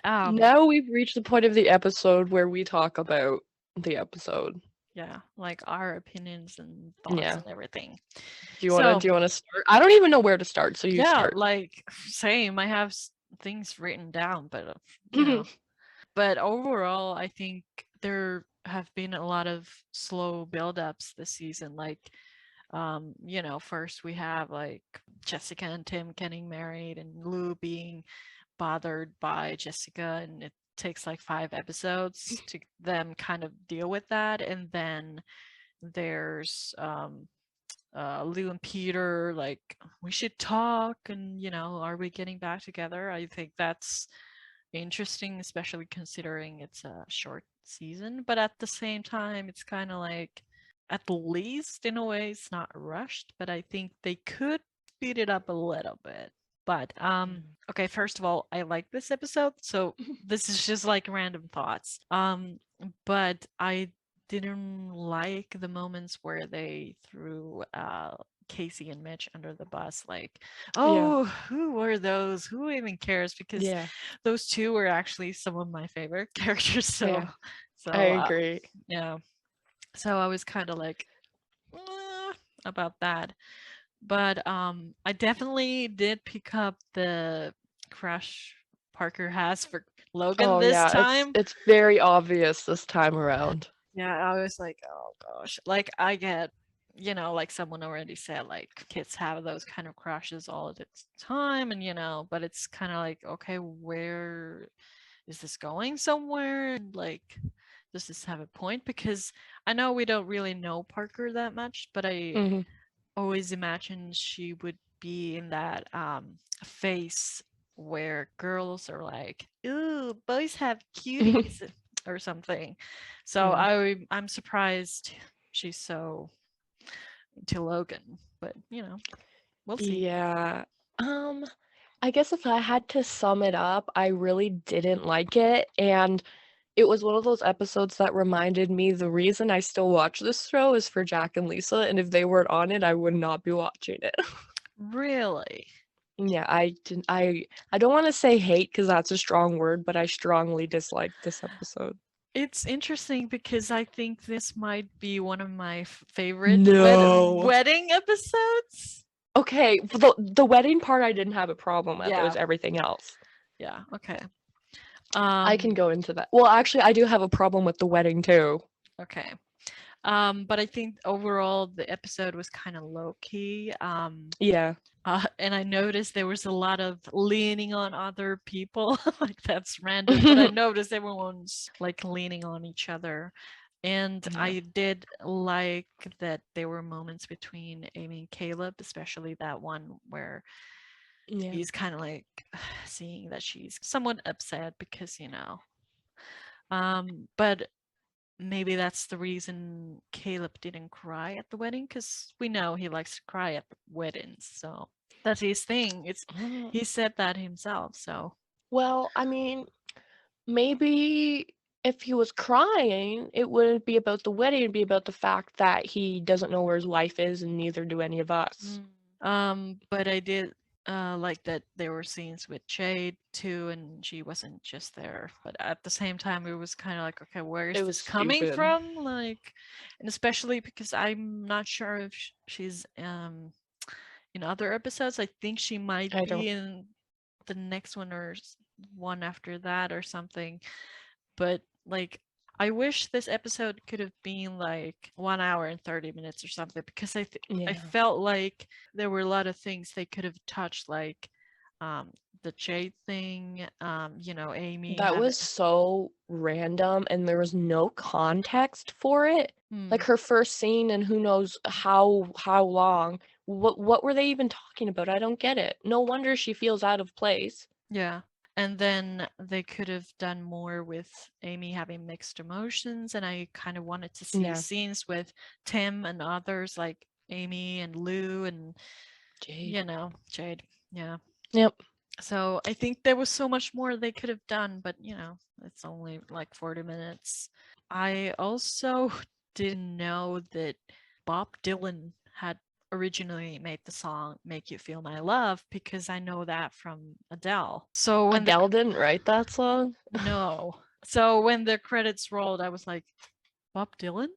Now we've reached the point of the episode where we talk about the episode. Yeah, like our opinions and thoughts Yeah. and everything. Do you wanna start? I don't even know where to start, so you Yeah, start. like same. I have things written down, but you know, but overall, I think there have been a lot of slow build-ups this season. Like, first we have like Jessica and Tim getting married, and Lou being bothered by Jessica, and it takes like 5 episodes to them kind of deal with that. And then there's Lou and Peter, like, we should talk, and are we getting back together? I think that's interesting, especially considering it's a short season. But at the same time, it's kind of like, at least in a way, it's not rushed. But I think they could speed it up a little bit. But okay, first of all, I like this episode, so this is just like random thoughts. But I didn't like the moments where they threw Casey and Mitch under the bus. Like, oh, who were those? Who even cares? Because those two were actually some of my favorite characters. So I agree. yeah. So I was kind of like about that. But I definitely did pick up the crush Parker has for Logan this time. It's very obvious this time around. Yeah, I was like, oh gosh. Like, I get, like someone already said, like kids have those kind of crushes all the time, and but it's kind of like, okay, where is this going somewhere? Like, does this have a point? Because I know we don't really know Parker that much, but I Hmm. always imagined she would be in that phase where girls are like, "Ooh, boys have cuties," or something. So Yeah. I'm surprised she's so into Logan, but we'll see. Yeah. Um, I guess if I had to sum it up, I really didn't like it, and it was one of those episodes that reminded me the reason I still watch this show is for Jack and Lisa, and if they weren't on it, I would not be watching it. Really? Yeah, I didn't I don't wanna say hate because that's a strong word, but I strongly disliked this episode. It's interesting because I think this might be one of my favorite No. wedding episodes. Okay, the wedding part I didn't have a problem with, it Yeah, was everything else. yeah, okay. I can Um, go into that. Well, actually, I do have a problem with the wedding too. okay. But I think overall the episode was kind of low key. Yeah. And I noticed there was a lot of leaning on other people. Like that's random, but I noticed everyone's like leaning on each other. And Yeah. I did like that there were moments between Amy and Caleb, especially that one where Yeah. he's kind of like seeing that she's somewhat upset because, but maybe that's the reason Caleb didn't cry at the wedding because we know he likes to cry at the weddings. So that's his thing. It's Mm, he said that himself. So well, I mean, maybe if he was crying, it wouldn't be about the wedding, it'd be about the fact that he doesn't know where his wife is, and neither do any of us. but I did like that there were scenes with Jade too, and she wasn't just there. But at the same time, it was kind of like, okay, where is It was this coming stupid. from? Like, and especially because I'm not sure if she's in other episodes. I think she might I don't be in the next one or one after that or something. But like, I wish this episode could have been like 1 hour and 30 minutes or something because I yeah. felt like there were a lot of things they could have touched, like um, the Jade thing, Amy That having. was so random and there was no context for it. Hmm, Like her first scene and who knows how long. What were they even talking about? I don't get it. No wonder she feels out of place. yeah. And then they could have done more with Amy having mixed emotions, and I kind of wanted to see Yeah. scenes with Tim and others like Amy and Lou and Jade. Jade. Yeah. Yep. So I think there was so much more they could have done, but it's only like 40 minutes. I also didn't know that Bob Dylan had originally made the song Make You Feel My Love because I know that from Adele. So when the Adele didn't write that song. no. So when the credits rolled, I was like, Bob Dylan?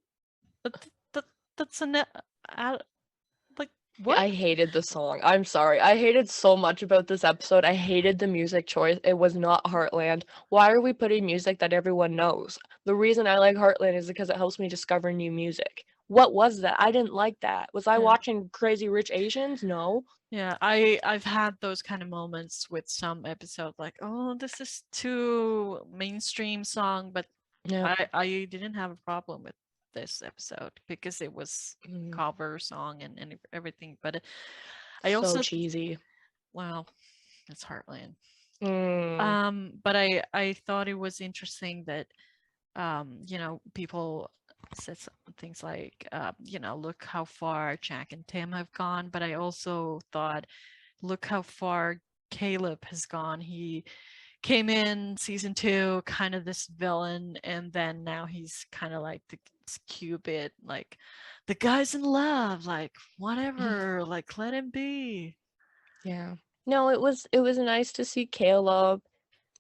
That, that, that's like what? I hated the song. I'm sorry. I hated so much about this episode. I hated the music choice. It was not Heartland. Why are we putting music that everyone knows? The reason I like Heartland is because it helps me discover new music. What was that? I didn't like that. Was I Yeah. watching Crazy Rich Asians? No. Yeah, I've had those kind of moments with some episodes like, oh, this is too mainstream song, but Yep. I didn't have a problem with this episode because it was Mm, cover song and everything. But I so also cheesy. wow, it's Heartland. Mm, But I thought it was interesting that people said things like, look how far Jack and Tim have gone. But I also thought, look how far Caleb has gone. He came in season 2, kind of this villain, and then now he's kind of like the Cupid, like the guy's in love, like whatever, like let him be. yeah. No, it was nice to see Caleb.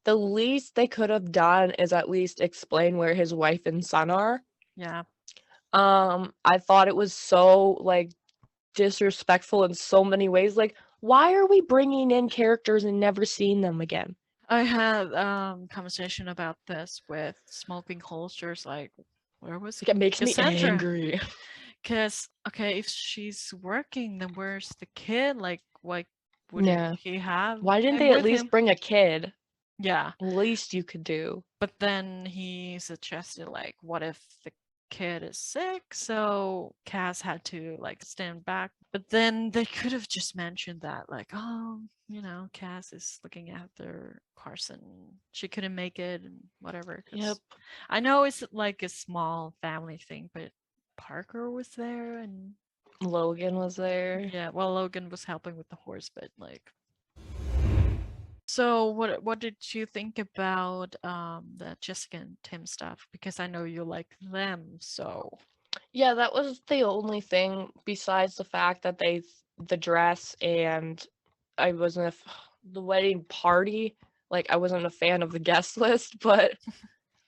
The least they could have done is at least explain where his wife and son are. Yeah, I thought it was so, like, disrespectful in so many ways, like, why are we bringing in characters and never seeing them again? I had conversation about this with Smoking Holsters, like where was It makes me Cassandra? angry. Because okay, if she's working, then where's the kid? Like, why wouldn't Yeah. he have Why didn't him they at with least him? bring a kid? Yeah. Least you could do. But then he suggested, like, what if the kid is sick? So Cass had to like stand back. But then they could have just mentioned that, like, oh, Cass is looking after Carson. She couldn't make it and whatever. Yep. Because I know it's like a small family thing, but Parker was there and Logan was there. yeah, well, Logan was helping with the horse, but like, so what did you think about the Jessica and Tim stuff? Because I know you like them, so Yeah, that was the only thing besides the fact that the dress and I wasn't the wedding party. Like I wasn't a fan of the guest list, but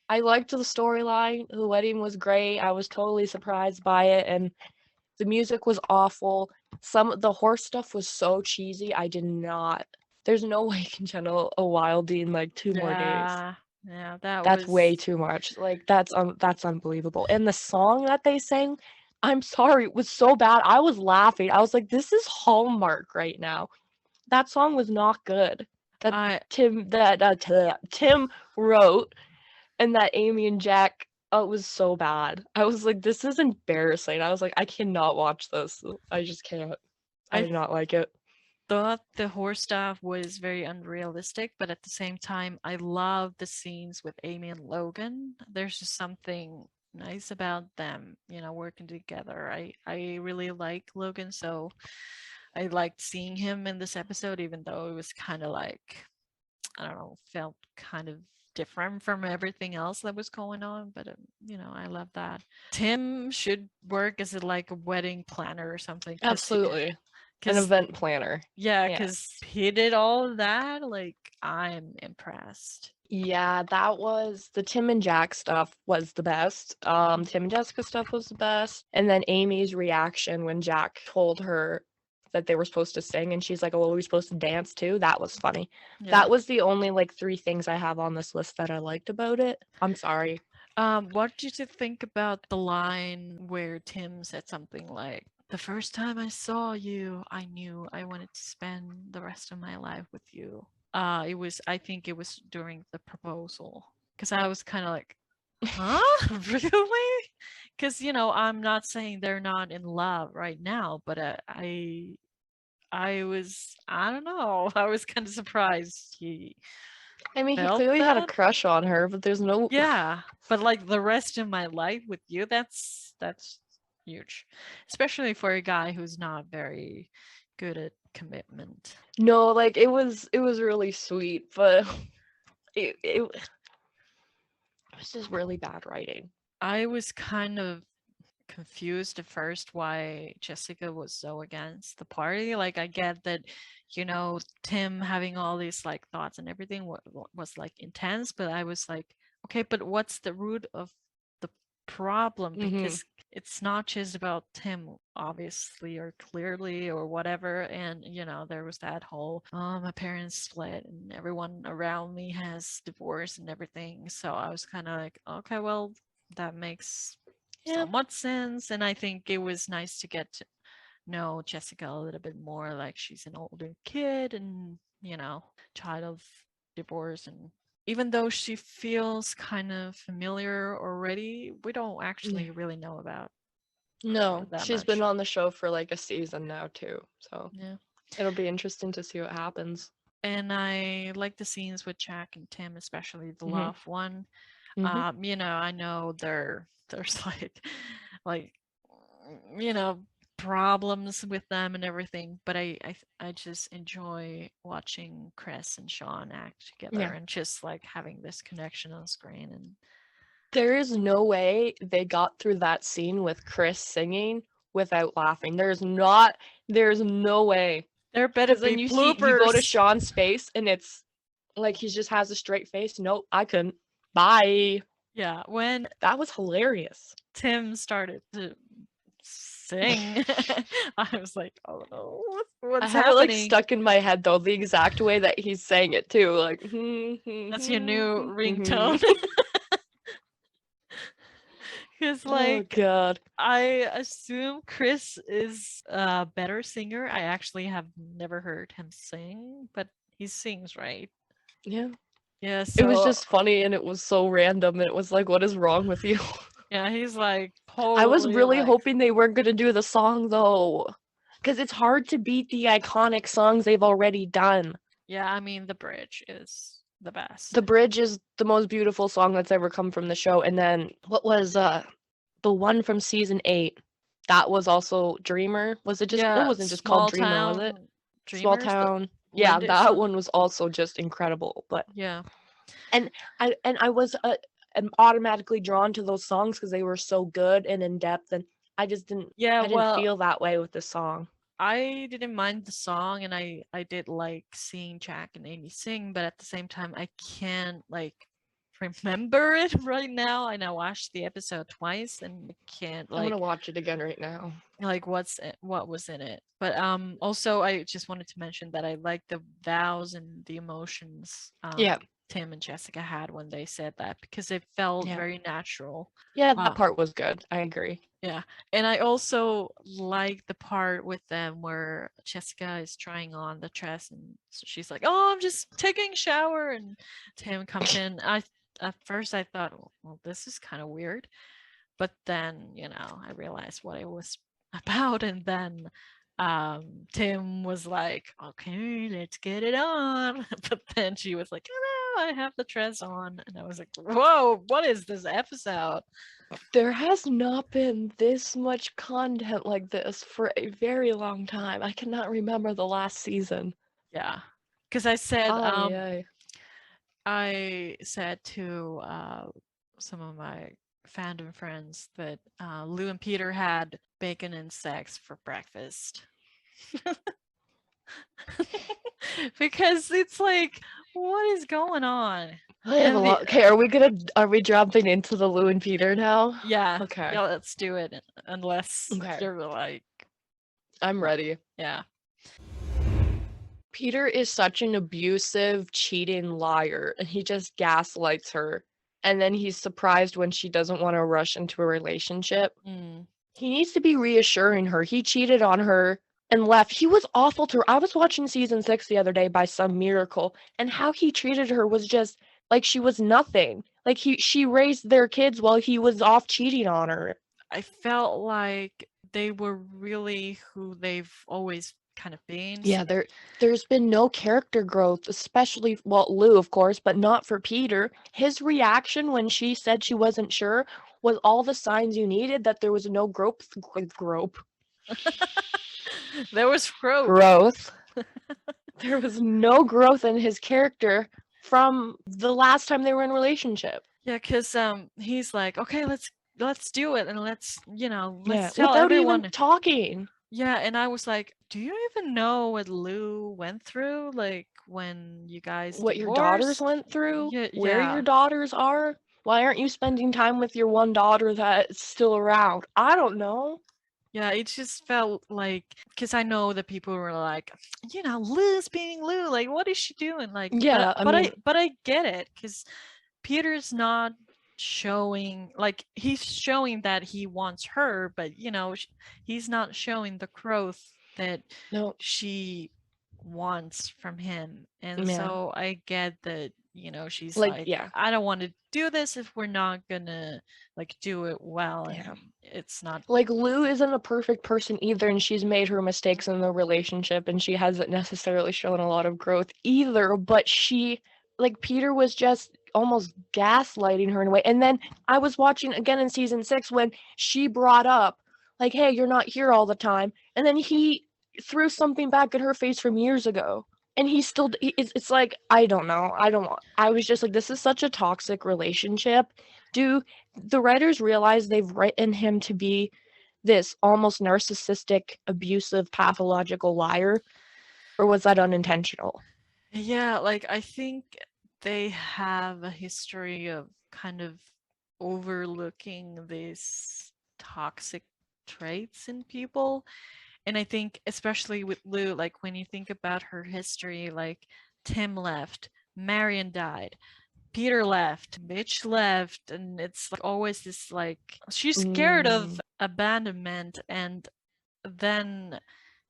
I liked the storyline. The wedding was great. I was totally surprised by it, and the music was awful. The horse stuff was so cheesy. I did not. There's no way you can channel a Wildie in like 2 more days. yeah, yeah, that That's was way too much. Like that's unbelievable. And the song that they sang, I'm sorry, it was so bad. I was laughing. I was like, this is Hallmark right now. That song was not good. That I Tim wrote and that Amy and Jack, oh, it was so bad. I was like, this is embarrassing. I was like, I cannot watch this. I just can't. I I did not like it. thought the horse stuff was very unrealistic, but at the same time, I love the scenes with Amy and Logan. There's just something nice about them, working together. I really like Logan, so I liked seeing him in this episode, even though it was kind of like, I don't know, felt kind of different from everything else that was going on. But I love that. Tim should work as like a wedding planner or something, Absolutely. An because event planner. yeah, Yeah. because he did all of that. Like, I'm impressed. Yeah, that was the Tim and Jack stuff was the best. Tim and Jessica stuff was the best. And then Amy's reaction when Jack told her that they were supposed to sing and she's like, "Oh, well, are we supposed to dance too?" That was funny. Yeah. That was the only like 3 things I have on this list that I liked about it. I'm sorry. What did you think about the line where Tim said something like, "The first time I saw you, I knew I wanted to spend the rest of my life with you." I think it was during the proposal. Because I was kind of like, huh? Really? Because, I'm not saying they're not in love right now, but I don't know, I was kind of surprised he I mean, he felt clearly had a that. crush on her, but there's no Yeah, but like the rest of my life with you, that's huge, especially for a guy who's not very good at commitment. no, like it was really sweet, but it was just really bad writing. I was kind of confused at first why Jessica was so against the party. Like, I get that, Tim having all these like thoughts and everything was like intense, but I was like, okay, but what's the root of the problem? Mhm. Because it's not just about Tim, obviously, or clearly, or whatever. And, there was that whole, oh, my parents split and everyone around me has divorce and everything. So I was kind of like, okay, well, that makes Yeah. somewhat sense. And I think it was nice to get to know Jessica a little bit more. Like, she's an older kid and, child of divorce. And even though she feels kind of familiar already, we don't actually Yeah. really know about her No, that she's been much. on the show for like a season now too. So Yeah. it'll be interesting to see what happens. And I like the scenes with Jack and Tim, especially the Mhm. love one. Mhm. I know there's like you know problems with them and everything, but I just enjoy watching Chris and Sean act together Yeah. and just like having this connection on screen. And There is no way they got through that scene with Chris singing without laughing. There's no way. there better Because then be you go to bloopers. Sean's face and it's like he just has a straight face. Nope, I couldn't. Bye. Yeah, when That was hilarious. Tim started to sing, I was like, oh no, I what's have it like happening? stuck in my head though, the exact way that he's saying it too. Like That's your new ringtone. Because Oh like, god. I assume Chris is a better singer. I actually have never heard him sing, but he sings, right? Yeah. Yeah, It was so just funny and it was so random and it was like, what is wrong with you? yeah, he's like I was totally really like hoping they weren't gonna do the song though. Because it's hard to beat the iconic songs they've already done. yeah, I mean the bridge is the The best. Bridge is the most beautiful song that's ever come from the show. And then what was the one from season 8? That was also Dreamer. Was it just, it Yeah, wasn't just called small Dreamer, was it? town Small dreamers, the Town. Yeah, Lindish that song. one was also just incredible. But Yeah. and I was am automatically drawn to those songs because they were so good and in depth, and I just didn't Yeah, I didn't well, feel that way with this song. I didn't mind the song and I did like seeing Jack and Amy sing, but at the same time I can't like remember it right now. And I watched the episode twice and I can't I'm gonna like watch it again right now. what was in it. But also I just wanted to mention that I like the vows and the emotions Yeah, Tim and Jessica had when they said that because it felt yeah, very natural. yeah. That Uh, part was good. I agree. Yeah. And I also like the part with them where Jessica is trying on the dress and so she's like, "Oh, I'm just taking a shower." And Tim comes in. I at first I thought, well, this is kind of weird. But then, I realized what it was about and then Tim was like, "Okay, let's get it on." But then she was like, "Oh, no, I have the dress on." And I was like, "Whoa, what is this episode?" There has not been this much content like this for a very long time. I cannot remember the last season. Yeah. Because Ay, ay. I said to some of my fandom friends that Lou and Peter had bacon and sex for breakfast. Because it's like, what is going on? I have a And lot. Okay, are we jumping into the Lou and Peter now? yeah, Okay. yeah, let's do it. Unless Okay. you're like, I'm what? ready. Yeah. Peter is such an abusive, cheating liar, and he just gaslights her. And then he's surprised when she doesn't want to rush into a relationship. Mm. He needs to be reassuring her. He cheated on her and left. He was awful to her. I was watching season 6 the other day by some miracle, and how he treated her was just like she was nothing. Like she raised their kids while he was off cheating on her. I felt like they were really who they've always kind of been. Yeah, there's been no character growth, especially well, Lou, of course, but not for Peter. His reaction when she said she wasn't sure was all the signs you needed that there was no There was growth. growth. There was no growth in his character from the last time they were in relationship. Yeah, because he's like, okay, let's do it, and Yeah, let's tell without even everyone. talking. Yeah, and I was like, do you even know what Lou went through, like when you guys What your daughters divorced? went through, Yeah, where your yeah, daughters are. Why aren't you spending time with your one daughter that's still around? I don't know. yeah. It just felt like because I know that people were like, Lou's being Lou, like what is she doing? Like, Yeah, I but mean, I get it because Peter's not showing like he's showing that he wants her, but he's not showing the growth that no, she wants from him. And yeah, so I get that, she's like, like, yeah, I don't want to do this if we're not gonna like do it well and yeah. it's not. Like, Lou isn't a perfect person either, and she's made her mistakes in the relationship, and she hasn't necessarily shown a lot of growth either, but like, Peter was just almost gaslighting her in a way. And then I was watching again in season 6 when she brought up, like, hey, you're not here all the time. And then he threw something back at her face from years ago. And he still, it's like, I don't know. I was just like, this is such a toxic relationship. Do the writers realize they've written him to be this almost narcissistic, abusive, pathological liar? Or was that unintentional? Yeah, like I think they have a history of kind of overlooking these toxic traits in people. And I think especially with Lou, like when you think about her history, like Tim left, Marion died, Peter left, Mitch left, and it's like always this like she's scared of Mm, abandonment and then,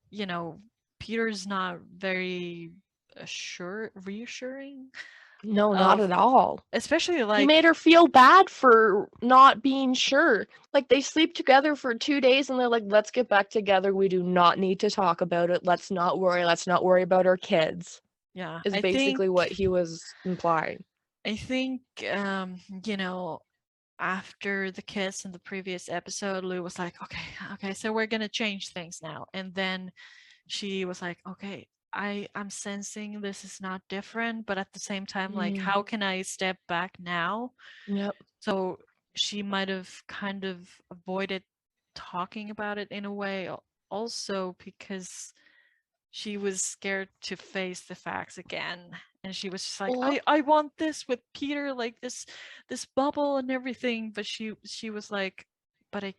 you know, Peter's not very reassuring. No, not of at all. especially He like made her feel bad for not being sure. Like, they sleep together for 2 days and they're like, "Let's get back together. We do not need to talk about it. Let's not worry. Let's not worry about our kids." yeah, Is basically what he was implying. I think you know, after the kiss in the previous episode, Lou was like, okay, so we're gonna change things now. And then she was like, okay, I'm sensing this is not different, but at the same time, like, how can I step back now? Yep. So she might have kind of avoided talking about it in a way, also because she was scared to face the facts again, and she was just like, Well, I want this with Peter, like this bubble and everything, but she was like, but I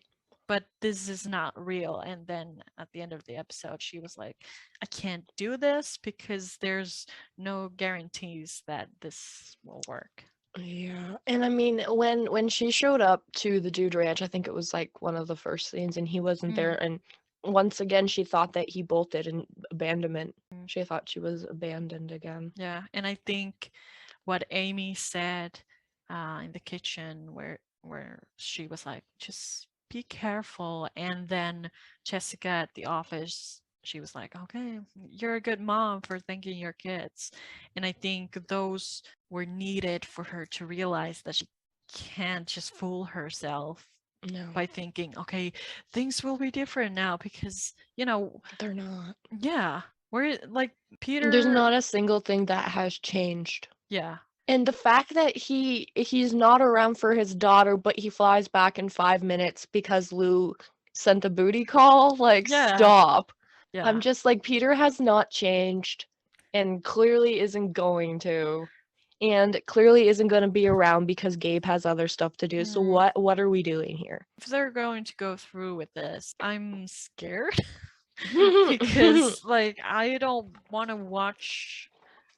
but this is not real. And then at the end of the episode she was like, I can't do this because there's no guarantees that this will work. yeah, and I mean, when she showed up to the Dude Ranch, I think it was like one of the first scenes, and he wasn't there, and once again she thought that he bolted in abandonment. She thought she was abandoned again. Yeah, and I think what Amy said in the kitchen, where she was like, just be careful, and then Jessica at the office, she was like, okay, you're a good mom for thinking your kids. And I think those were needed for her to realize that she can't just fool herself No, by thinking, okay, things will be different now, because they're not. yeah, we're like There's Peter. not a single thing that has changed. Yeah. And the fact that he's not around for his daughter, but he flies back in 5 minutes because Lou sent a booty call, like, Yeah. stop. I'm Yeah. just like, Peter has not changed and clearly isn't going to. And clearly isn't going to be around because Gabe has other stuff to do. So what are we doing here? If they're going to go through with this, I'm scared because like I don't want to watch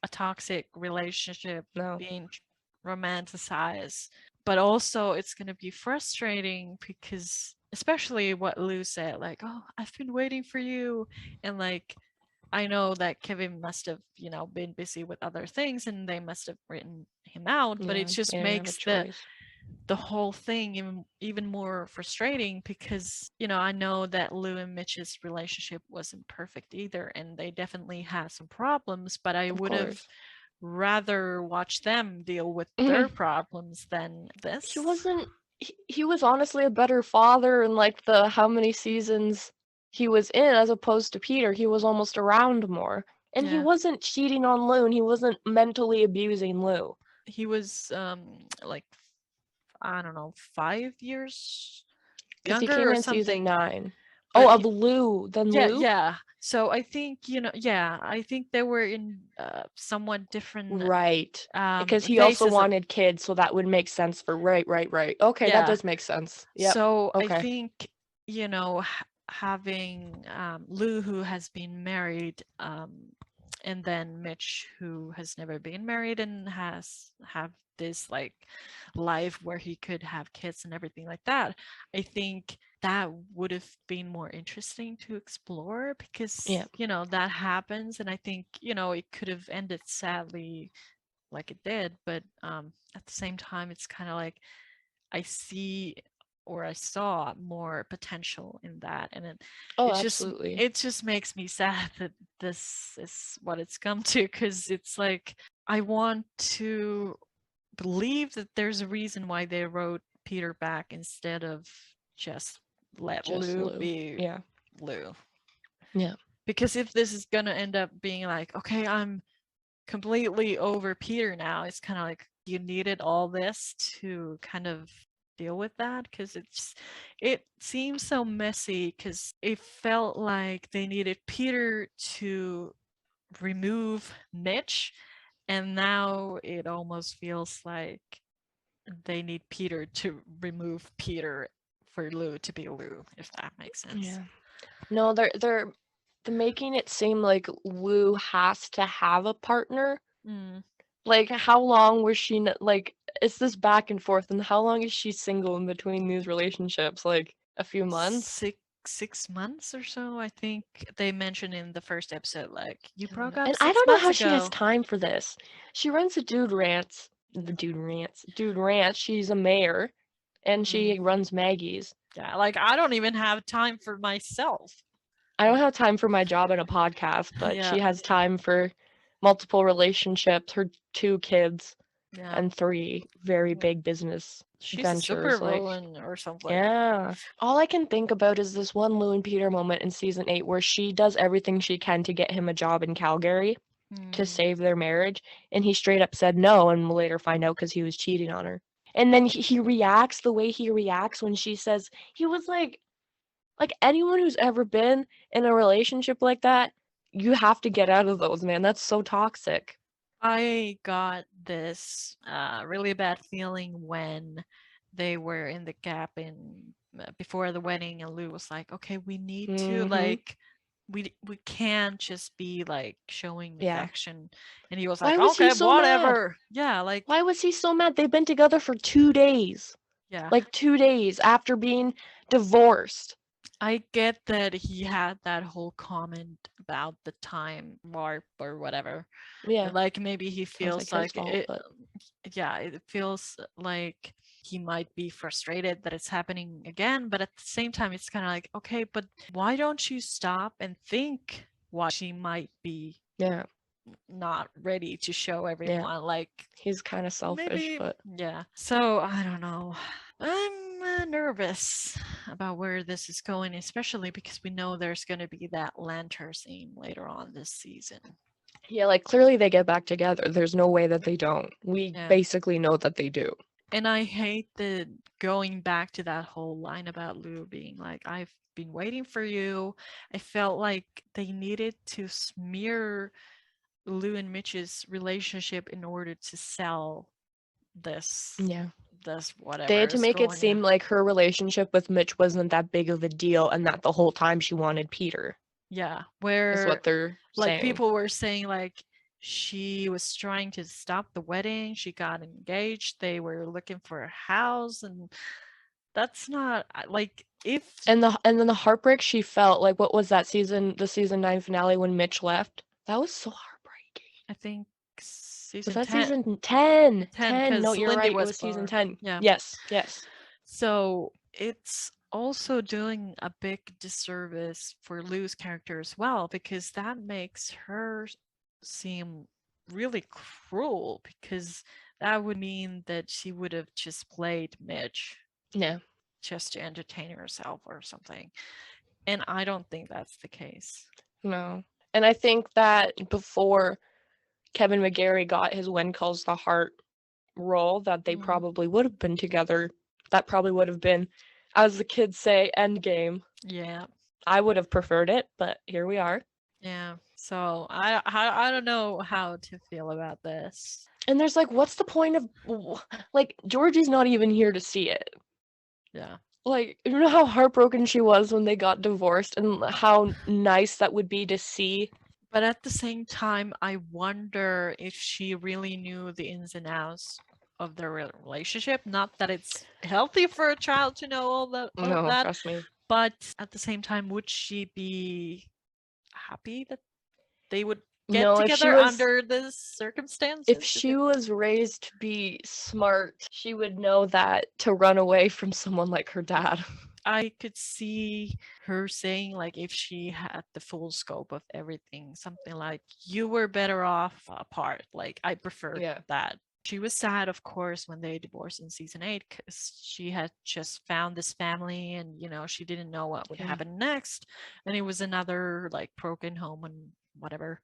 a toxic relationship No. being romanticized. But also it's going to be frustrating because especially what Lou said, like, oh, I've been waiting for you. And like, I know that Kevin must have, been busy with other things and they must have written him out, but it Yeah, just they didn't have a makes the choice. whole thing even more frustrating because, I know that Lou and Mitch's relationship wasn't perfect either, and they definitely had some problems, but I Of would have course. rather watch them deal with their problems than He this. wasn't he was honestly a better father in like the how many seasons he was in as opposed to Peter. He was almost around more. And he Yeah. wasn't cheating on Lou and he wasn't mentally abusing Lou. He was like, I don't know, 5 years Because he younger came or in season something. 9. Oh, But of Lou, than yeah, Lou? yeah. So I think, yeah, I think they were in somewhat different Right. Because he also phases of, wanted kids, so that would make sense for right. Okay, that yeah. does make sense. Yep. So I Okay. think, having Lou, who has been married, and then Mitch, who has never been married and have this like life where he could have kids and everything like that. I think that would have been more interesting to explore because, Yeah. that happens. And I think, it could have ended sadly like it did. But at the same time, it's kind of like I see or I saw more potential in that, and Oh, it just absolutely. it just makes me sad that this is what it's come to, because it's like I want to believe that there's a reason why they wrote Peter back instead of just let Just Lou Lou. be Yeah. Lou. Yeah. Because if this is gonna end up being like, okay, I'm completely over Peter now, it's kind of like you needed all this to kind of deal with that, because it seems so messy, because it felt like they needed Peter to remove Mitch, and now it almost feels like they need Peter to remove Peter for Lou to be Lou, if that makes sense. Yeah. No, they're making it seem like Lou has to have a partner. Mm. Like, how long was she like, is this back and forth, and how long is she single in between these relationships? Like, a few months? 6 months or so. I think they mentioned in the first episode, like, you broke Yeah. up And I six don't know months how she has ago. time for this. She runs a dude ranch. She's a mayor, and Mm, she runs Maggie's. yeah, like I don't even have time for myself. I don't have time for my job and a podcast, but Yeah, she has time for multiple relationships, her 2 kids, yeah. and 3 very Mm. big business She's a ventures. Like, supervillain or something. yeah. All I can think about is this one Lou and Peter moment in season 8 where she does everything she can to get him a job in Calgary to Mm. save their marriage, and he straight up said no, and we'll later find out because he was cheating on her. And then he reacts the way he reacts when she says he was like anyone who's ever been in a relationship like that, you have to get out of those, man. That's so toxic. I got this really bad feeling when they were in the gap in before the wedding, and Lou was like, "Okay, we need to Mhm. like, we can't just be like showing Yeah. affection," and he was Why like, was he "Okay, so mad? whatever." Yeah, like, Why was he so mad? They've been together for 2 days. yeah, Like 2 days after being divorced. I get that he had that whole comment about the time warp or whatever. Yeah. Like maybe he Sounds like feels his like fault, it, but yeah, it feels like he might be frustrated that it's happening again, but at the same time, it's kind of like, okay, but why don't you stop and think why she might be yeah. not ready to show Yeah. everyone? Like, He's kind of selfish, maybe, but yeah. So I don't know. I'm nervous about where this is going, especially because we know there's going to be that lantern scene later on this season. yeah, like clearly they get back together. There's no way that they don't. We Yeah. basically know that they do. And I hate the going back to that whole line about Lou being like, I've been waiting for you. I felt like they needed to smear Lou and Mitch's relationship in order to sell this Yeah. this They whatever had to is make it going on. seem like her relationship with Mitch wasn't that big of a deal and that the whole time she wanted Peter, Yeah, is where what they're like saying. people were saying like she was trying to stop the wedding, she got engaged, they were looking for a house, and that's not like if And then the heartbreak she felt, like what was that season, the season 9 finale when Mitch left? That was so heartbreaking. I think Was season that 10, season 10? 10, 10. No, because you're Lindy right. It was was season born. 10. Yeah. Yes, yes. So it's also doing a big disservice for Lou's character as well, because that makes her seem really cruel, because that would mean that she would have just played Mitch Yeah. just to entertain herself or something. And I don't think that's the case. No. And I think that before Kevin McGarry got his When Calls the Heart role, that they Mm, probably would have been together. That probably would have been, as the kids say, endgame. yeah. I would have preferred it, but here we are. Yeah. So I don't know how to feel about this. And there's like, what's the point of, like, Georgie's not even here to see it. Yeah. Like, you know how heartbroken she was when they got divorced and how nice that would be to see? But at the same time, I wonder if she really knew the ins and outs of their relationship. Not that it's healthy for a child to know all of No, that, trust me. but at the same time, would she be happy that they would get No, together under the if circumstances? she was raised to be smart, she would know that to run away from someone like her dad. I could see her saying, like, if she had the full scope of everything, something like, you were better off apart. Like, I prefer Yeah. that. She was sad, of course, when they divorced in season 8, because she had just found this family, and she didn't know what would Yeah. happen next. And it was another like broken home and whatever.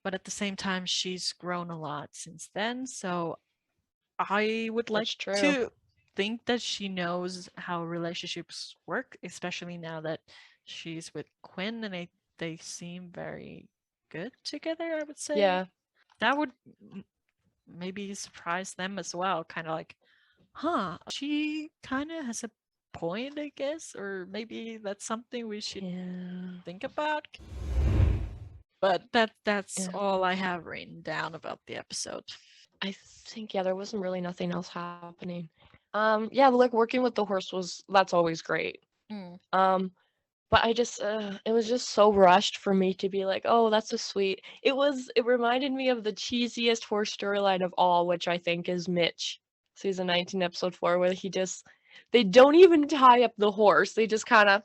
But at the same time, she's grown a lot since then. So I would like That's true. to think that she knows how relationships work, especially now that she's with Quinn, and they seem very good together, I would say. Yeah. That would maybe surprise them as well. Kind of like, huh, she kind of has a point, I guess, or maybe that's something we should Yeah. think about. But that's Yeah. all I have written down about the episode. I think, yeah, there wasn't really nothing else happening. Yeah, but like working with the horse that's always great. Mm. Um, But I just, it was just so rushed for me to be like, oh, that's so sweet. It reminded me of the cheesiest horse storyline of all, which I think is Mitch, season 19, episode 4, where they don't even tie up the horse. They just kind of,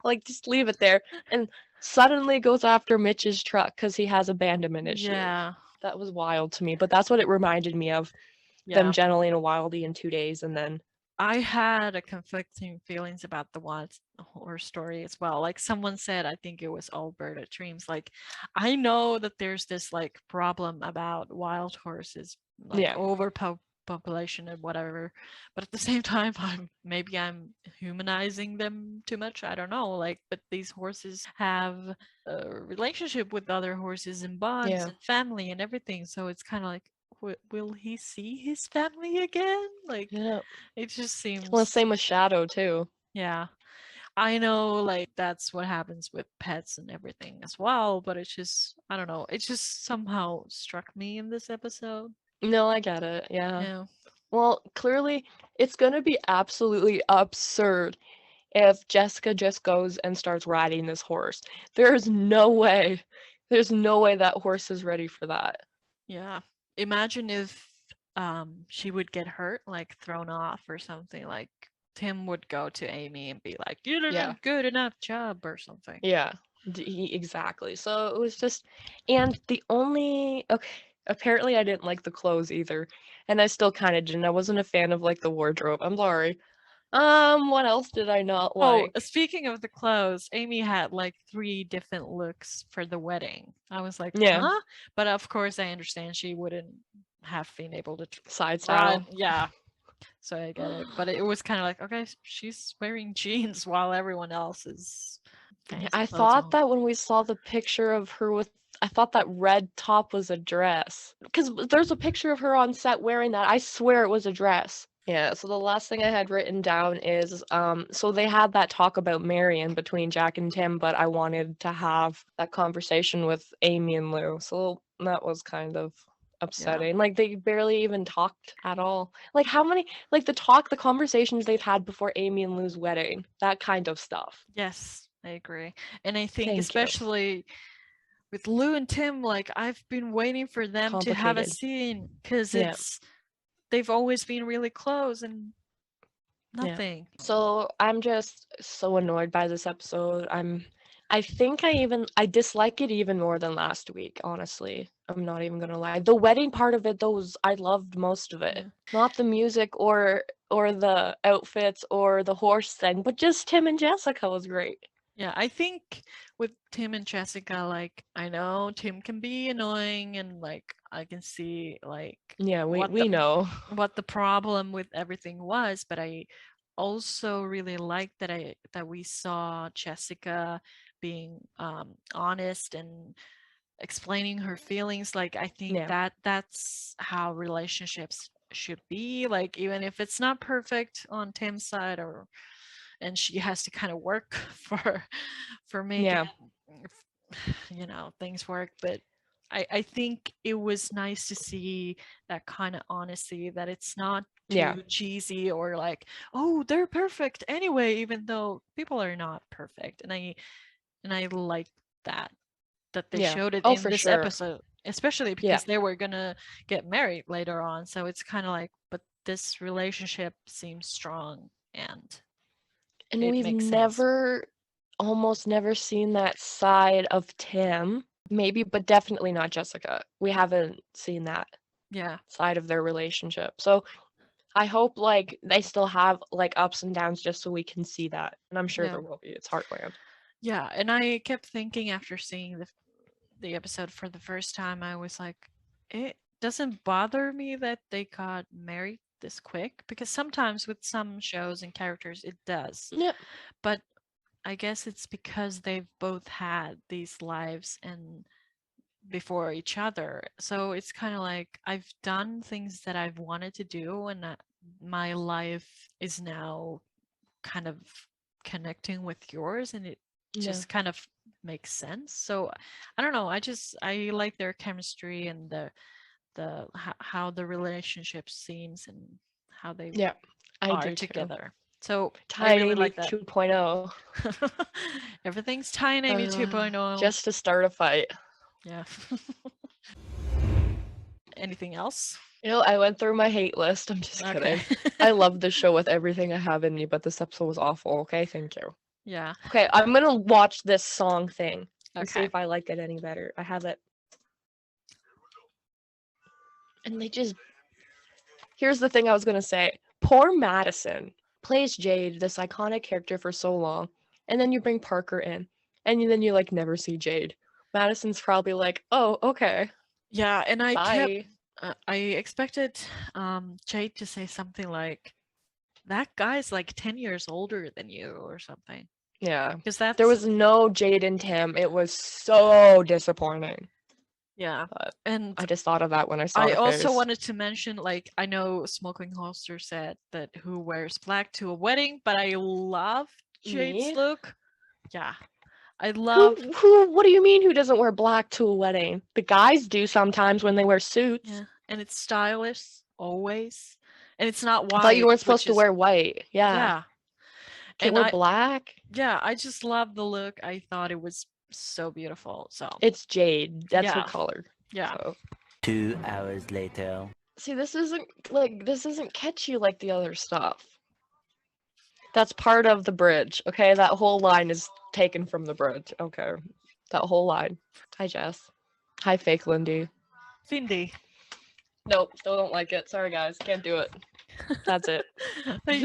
like, just leave it there. And suddenly goes after Mitch's truck because he has abandonment issues. Yeah. That was wild to me, but that's what it reminded me of. Them Yeah. generaling a wildie in 2 days and then, I had a conflicting feelings about the wild horse story as well. Like someone said, I think it was Alberta Dreams. Like, I know that there's this like problem about wild horses, like yeah, overpopulation and whatever. But at the same time, I'm humanizing them too much. I don't know. Like, but these horses have a relationship with other horses and bonds yeah, and family and everything. So it's kind of like, will he see his family again? Like, yeah. it just Well, seems, same with Shadow too. yeah. I know, like, that's what happens with pets and everything as well, but it's just, I don't know, it just somehow struck me in this episode. No, I get it. Yeah. Yeah. Well, clearly, it's gonna be absolutely absurd if Jessica just goes and starts riding this horse. There's no way. There's no way that horse is ready for that. Yeah. Imagine if she would get hurt, like thrown off or something, like Tim would go to Amy and be like, "You did a Yeah. good enough job," or something. Yeah. Exactly. So it was just, and the only, okay, apparently I didn't like the clothes either, and I still kind of didn't. I wasn't a fan of like the wardrobe. I'm sorry. What else did I not Oh, like? speaking of the clothes, Amy had like 3 different looks for the wedding. I was like, Yeah, huh? But of course, I understand she wouldn't have been able to side try. style. Yeah, so I get it. But it was kind of like, okay, she's wearing jeans while everyone else is Yeah, fancy I clothes thought on. that when we saw the picture of her with, I thought that red top was a dress. Because there's a picture of her on set wearing that. I swear it was a dress. Yeah, so the last thing I had written down is so they had that talk about Marion between Jack and Tim, but I wanted to have that conversation with Amy and Lou. So that was kind of Yeah. upsetting. Like they barely even talked at all. Like how many like the conversations they've had before Amy and Lou's wedding, that kind of stuff. Yes, I agree. And I think Thank you. especially with Lou and Tim, like I've been waiting for them to have a Complicated. scene because Yeah. they've always been really close and Yeah. nothing. So I'm just so annoyed by this episode. I think I dislike it even more than last week, honestly. I'm not even gonna lie. The wedding part of it though was I loved most of it. Yeah. Not the music or the outfits or the horse thing, but just Tim and Jessica was great. Yeah, I think with Tim and Jessica, like I know Tim can be annoying and like I can see like Yeah, we what we know. the problem with everything was, but I also really liked that we saw Jessica being honest and explaining her feelings. Like I think Yeah. that's how relationships should be, like even if it's not perfect on Tim's side, or and she has to kind of work for making Yeah. things work. But I think it was nice to see that kind of honesty, that it's not Yeah. too cheesy or like, oh, they're perfect anyway, even though people are not perfect. And I like that they Yeah. showed it Oh, in for this sure. episode, especially Yeah. because they were gonna get married later on. So it's kind of like, but this relationship seems strong and And it we've makes sense. almost never seen that side of Tim. Maybe, but definitely not Jessica. We haven't seen that Yeah, side of their relationship. So I hope like they still have like ups and downs just so we can see that. And I'm sure yeah, there will be. It's Heartland. yeah. And I kept thinking after seeing the episode for the first time, I was like, it doesn't bother me that they got married this quick, because sometimes with some shows and characters it does. Yeah. But I guess it's because they've both had these lives and before each other. So it's kind of like I've done things that I've wanted to do, and my life is now kind of connecting with yours, and it Yeah. just kind of makes sense. So I don't know. I like their chemistry and how the relationship seems and how they Yeah. I are do too. together. So I Tiny really Me like that. 2.0. Everything's Tiny Me 2.0. Just to start a fight. Yeah. Anything else? You know, I went through my hate list. I'm just Okay. kidding. I love this show with everything I have in me, but this episode was awful. Okay, thank you. Yeah. Okay, I'm gonna watch this song thing and see Okay. if I like it any better. I have it. And they just. Here's the thing I was gonna say. Poor Madison plays Jade, this iconic character, for so long, and then you bring Parker in, and then you like never see Jade. Madison's probably like, oh, okay, Yeah, and bye. I expected Jade to say something like, that guy's like 10 years older than you or something. Yeah. Because There that's, was no Jade and Tim. It was so disappointing. yeah. But And I just thought of that when I saw I her also face. wanted to mention, like, I know Smoking Holster said that who wears black to a wedding, but I love Jade's Me? look. Yeah. I love, Who, what do you mean who doesn't wear black to a wedding? The guys do sometimes when they wear suits. yeah. And it's stylish, always. And it's not I thought you white, weren't supposed which to is, wear white. Yeah. yeah. Can't And wear black? yeah, I just love the look. I thought it was so beautiful. So, It's Jade. That's her yeah. color. Yeah. So 2 hours later. see, this isn't catchy like the other stuff. That's part of the bridge, okay? That whole line is taken from the bridge. Okay. That whole line. Hi, Jess. Hi, fake Lindy. Findy. Nope, still don't like it. Sorry, guys. Can't do it. That's it. Like,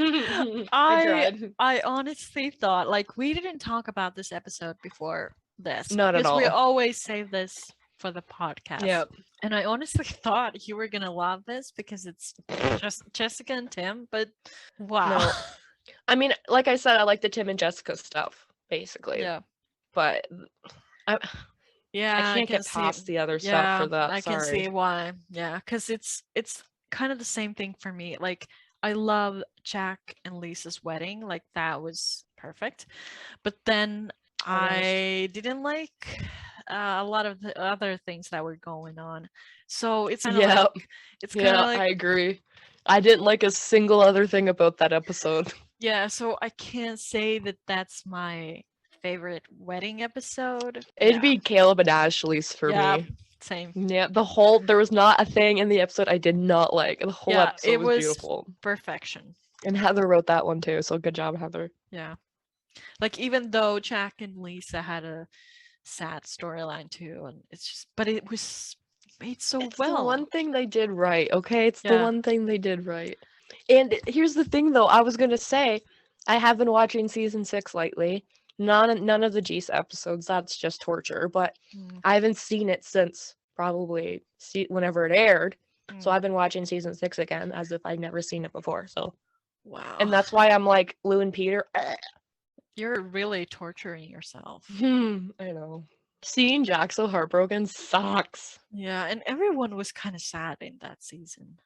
I tried. I honestly thought, like, we didn't talk about this episode before this Not at because we all. always save this for the podcast. Yep. And I honestly thought you were gonna love this because it's just Jessica and Tim, but wow. No. I mean, like I said, I like the Tim and Jessica stuff, basically. Yeah. But I Yeah, I can't can get see. past the other stuff Yeah, for that. I can see Sorry. why. Yeah, because it's kind of the same thing for me. Like, I love Jack and Lisa's wedding. Like, that was perfect. But then Almost. I didn't like a lot of the other things that were going on. So it's kind of Yeah. like, it's kind Yeah, of like, I agree. I didn't like a single other thing about that episode. yeah, so I can't say that that's my favorite wedding episode. It'd Yeah. be Caleb and Ashley's for Yeah, me. same. Yeah, there was not a thing in the episode I did not like. The whole Yeah, episode it was was beautiful. perfection. And Heather wrote that one too, so good job, Heather. Yeah. Like, even though Jack and Lisa had a sad storyline too, and it's just, but it was made so It's well. the one thing they did right, okay? It's the Yeah. one thing they did right. And here's the thing though, I was gonna say, I have been watching season 6 lately. None of the Geese episodes, that's just torture, but Mm, I haven't seen it since probably whenever it aired. So mm. I've been watching season 6 again as if I'd never seen it before. So Wow. and that's why I'm like Lou and Peter. You're really torturing yourself. I know. Seeing Jack so heartbroken sucks. Yeah, and everyone was kind of sad in that season.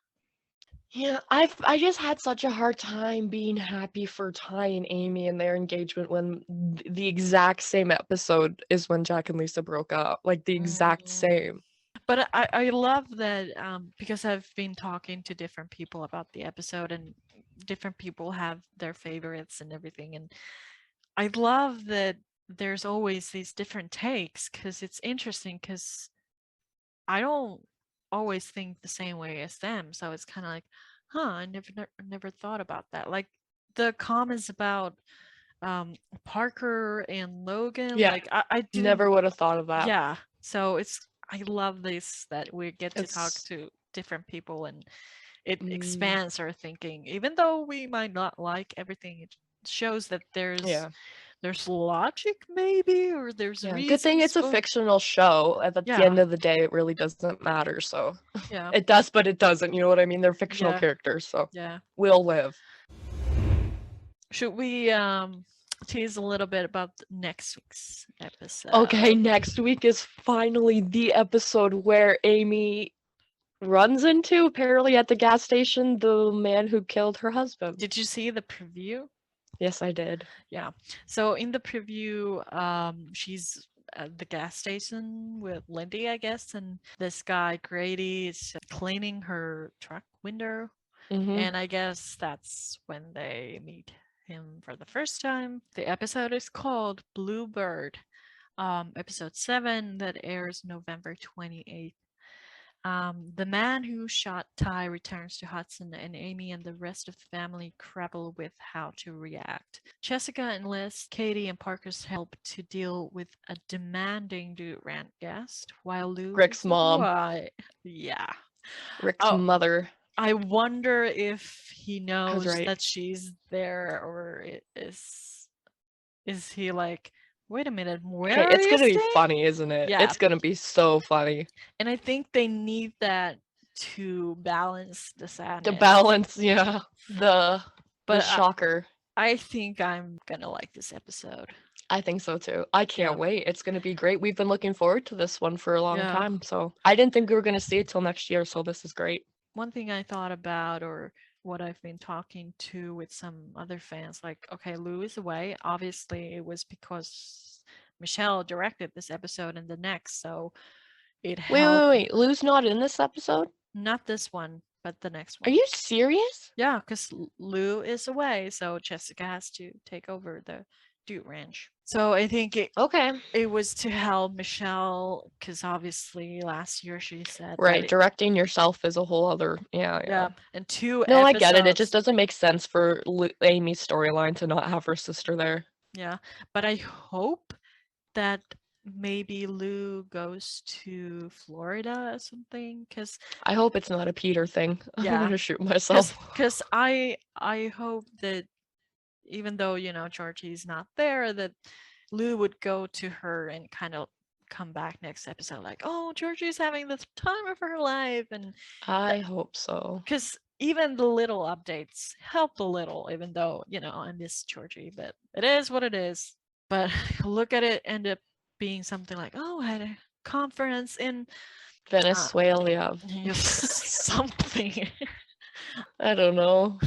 Yeah, I just had such a hard time being happy for Ty and Amy and their engagement when the exact same episode is when Jack and Lisa broke up. Like the exact Mm. same. But I love that because I've been talking to different people about the episode, and different people have their favorites and everything, and I love that there's always these different takes because it's interesting because I don't always think the same way as them. So it's kind of like, huh, I never thought about that. Like, the comments about Parker and Logan, Yeah. like I didn't, Never would have thought of that. yeah. So I love this, that we get to talk It's to different people, and it mm, expands our thinking. Even though we might not like everything, it shows that yeah. there's logic maybe, or there's Yeah. reasons. Good thing it's a fictional show. At the end of the day, it really doesn't matter. So Yeah. it does, but it doesn't. You know what I mean? They're fictional Yeah. characters, so Yeah. we'll live. Should we tease a little bit about next week's episode? Okay, next week is finally the episode where Amy runs into, apparently at the gas station, the man who killed her husband. Did you see the preview? Yes, I did. Yeah. So in the preview, she's at the gas station with Lindy, I guess, and this guy Grady is cleaning her truck window, Mhm. and I guess that's when they meet for the first time. The episode is called Bluebird, episode 7 that airs November 28th. The man who shot Ty returns to Hudson, and Amy and the rest of the family grapple with how to react. Jessica enlists Katie and Parker's help to deal with a demanding dude rant guest, while Lou Rick's is mom. away. Yeah. Rick's Oh, mother. I wonder if he I knows was right. that she's there, or is he like, wait a minute, where Okay, are it's you gonna be staying? funny, isn't it? Yeah. It's gonna be so funny. And I think they need that to balance the sadness. To balance, yeah, the But shocker. I think I'm gonna like this episode. I think so too. I can't Yeah. wait. It's gonna be great. We've been looking forward to this one for a long Yeah. time. So I didn't think we were gonna see it till next year. So this is great. One thing I thought about, or what I've been talking to with some other fans, like, okay, Lou is away. Obviously, it was because Michelle directed this episode and the next, so it helped. Wait. Lou's not in this episode? Not this one, but the next Are one. you serious? Yeah, because Lou is away, so Jessica has to take over the Dude Ranch. So I think Okay. it was to help Michelle, because obviously last year she said Right. Directing yourself is a whole other. Yeah. and 2 No, episodes. I get it. It just doesn't make sense for Amy's storyline to not have her sister there. Yeah, but I hope that maybe Lou goes to Florida or something, because I hope it's not a Peter thing. I'm Yeah. gonna shoot myself. because I hope that even though Georgie's not there, that Lou would go to her and kind of come back next episode like, oh, Georgie's having the time of her life, and I hope so. because even the little updates help a little, even though I miss Georgie, but it is what it is. But look at it end up being something like, oh, I had a conference in Venezuela. something. I don't know.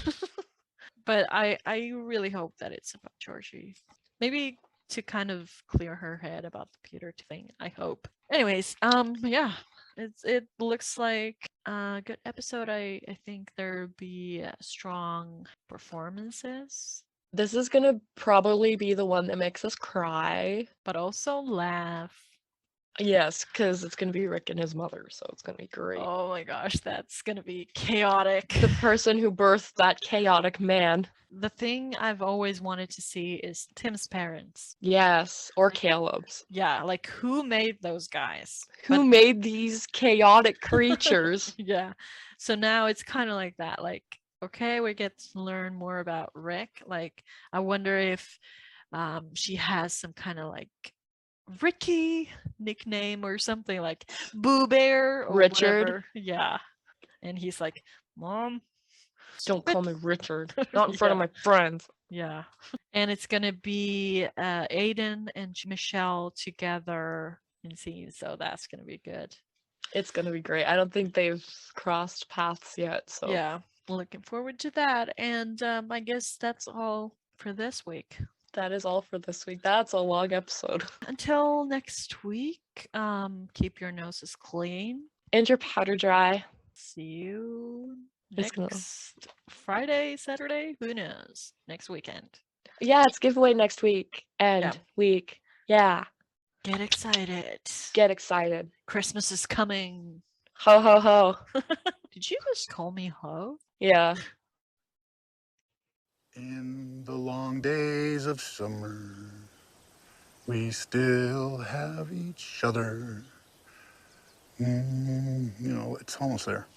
But I really hope that it's about Georgie. Maybe to kind of clear her head about the Peter thing, I hope. Anyways, yeah, it looks like a good episode. I think there'll be strong performances, This is gonna probably be the one that makes us cry. but also laugh. Yes, because it's gonna be Rick and his mother, so it's gonna be great. Oh my gosh, that's gonna be chaotic. The person who birthed that chaotic man. The thing I've always wanted to see is Tim's parents. Yes, or Caleb's. Yeah, like who made those guys? Who made these chaotic creatures? Yeah. So now it's kind of like that. Like, okay, we get to learn more about Rick. Like, I wonder if she has some kind of like Ricky nickname or something, like Boo Bear or Richard. whatever. Yeah. And he's like, Mom, Don't call me Richard. Not in front of my friends. Yeah. And it's gonna be Aiden and Michelle together in scenes, so that's gonna be good. It's gonna be great. I don't think they've crossed paths yet, so Yeah, looking forward to that. And I guess that's all for this week. that is all for this week. That's a long episode. Until next week, keep your noses clean. And your powder dry. See you It's gonna- next Friday, Saturday, who knows? Next weekend. Yeah, it's giveaway next week. Week. Yeah. Get excited. Get excited. Christmas is coming. Ho ho ho. Did you just call me ho? Yeah. In the long days of summer, we still have each other. It's almost there.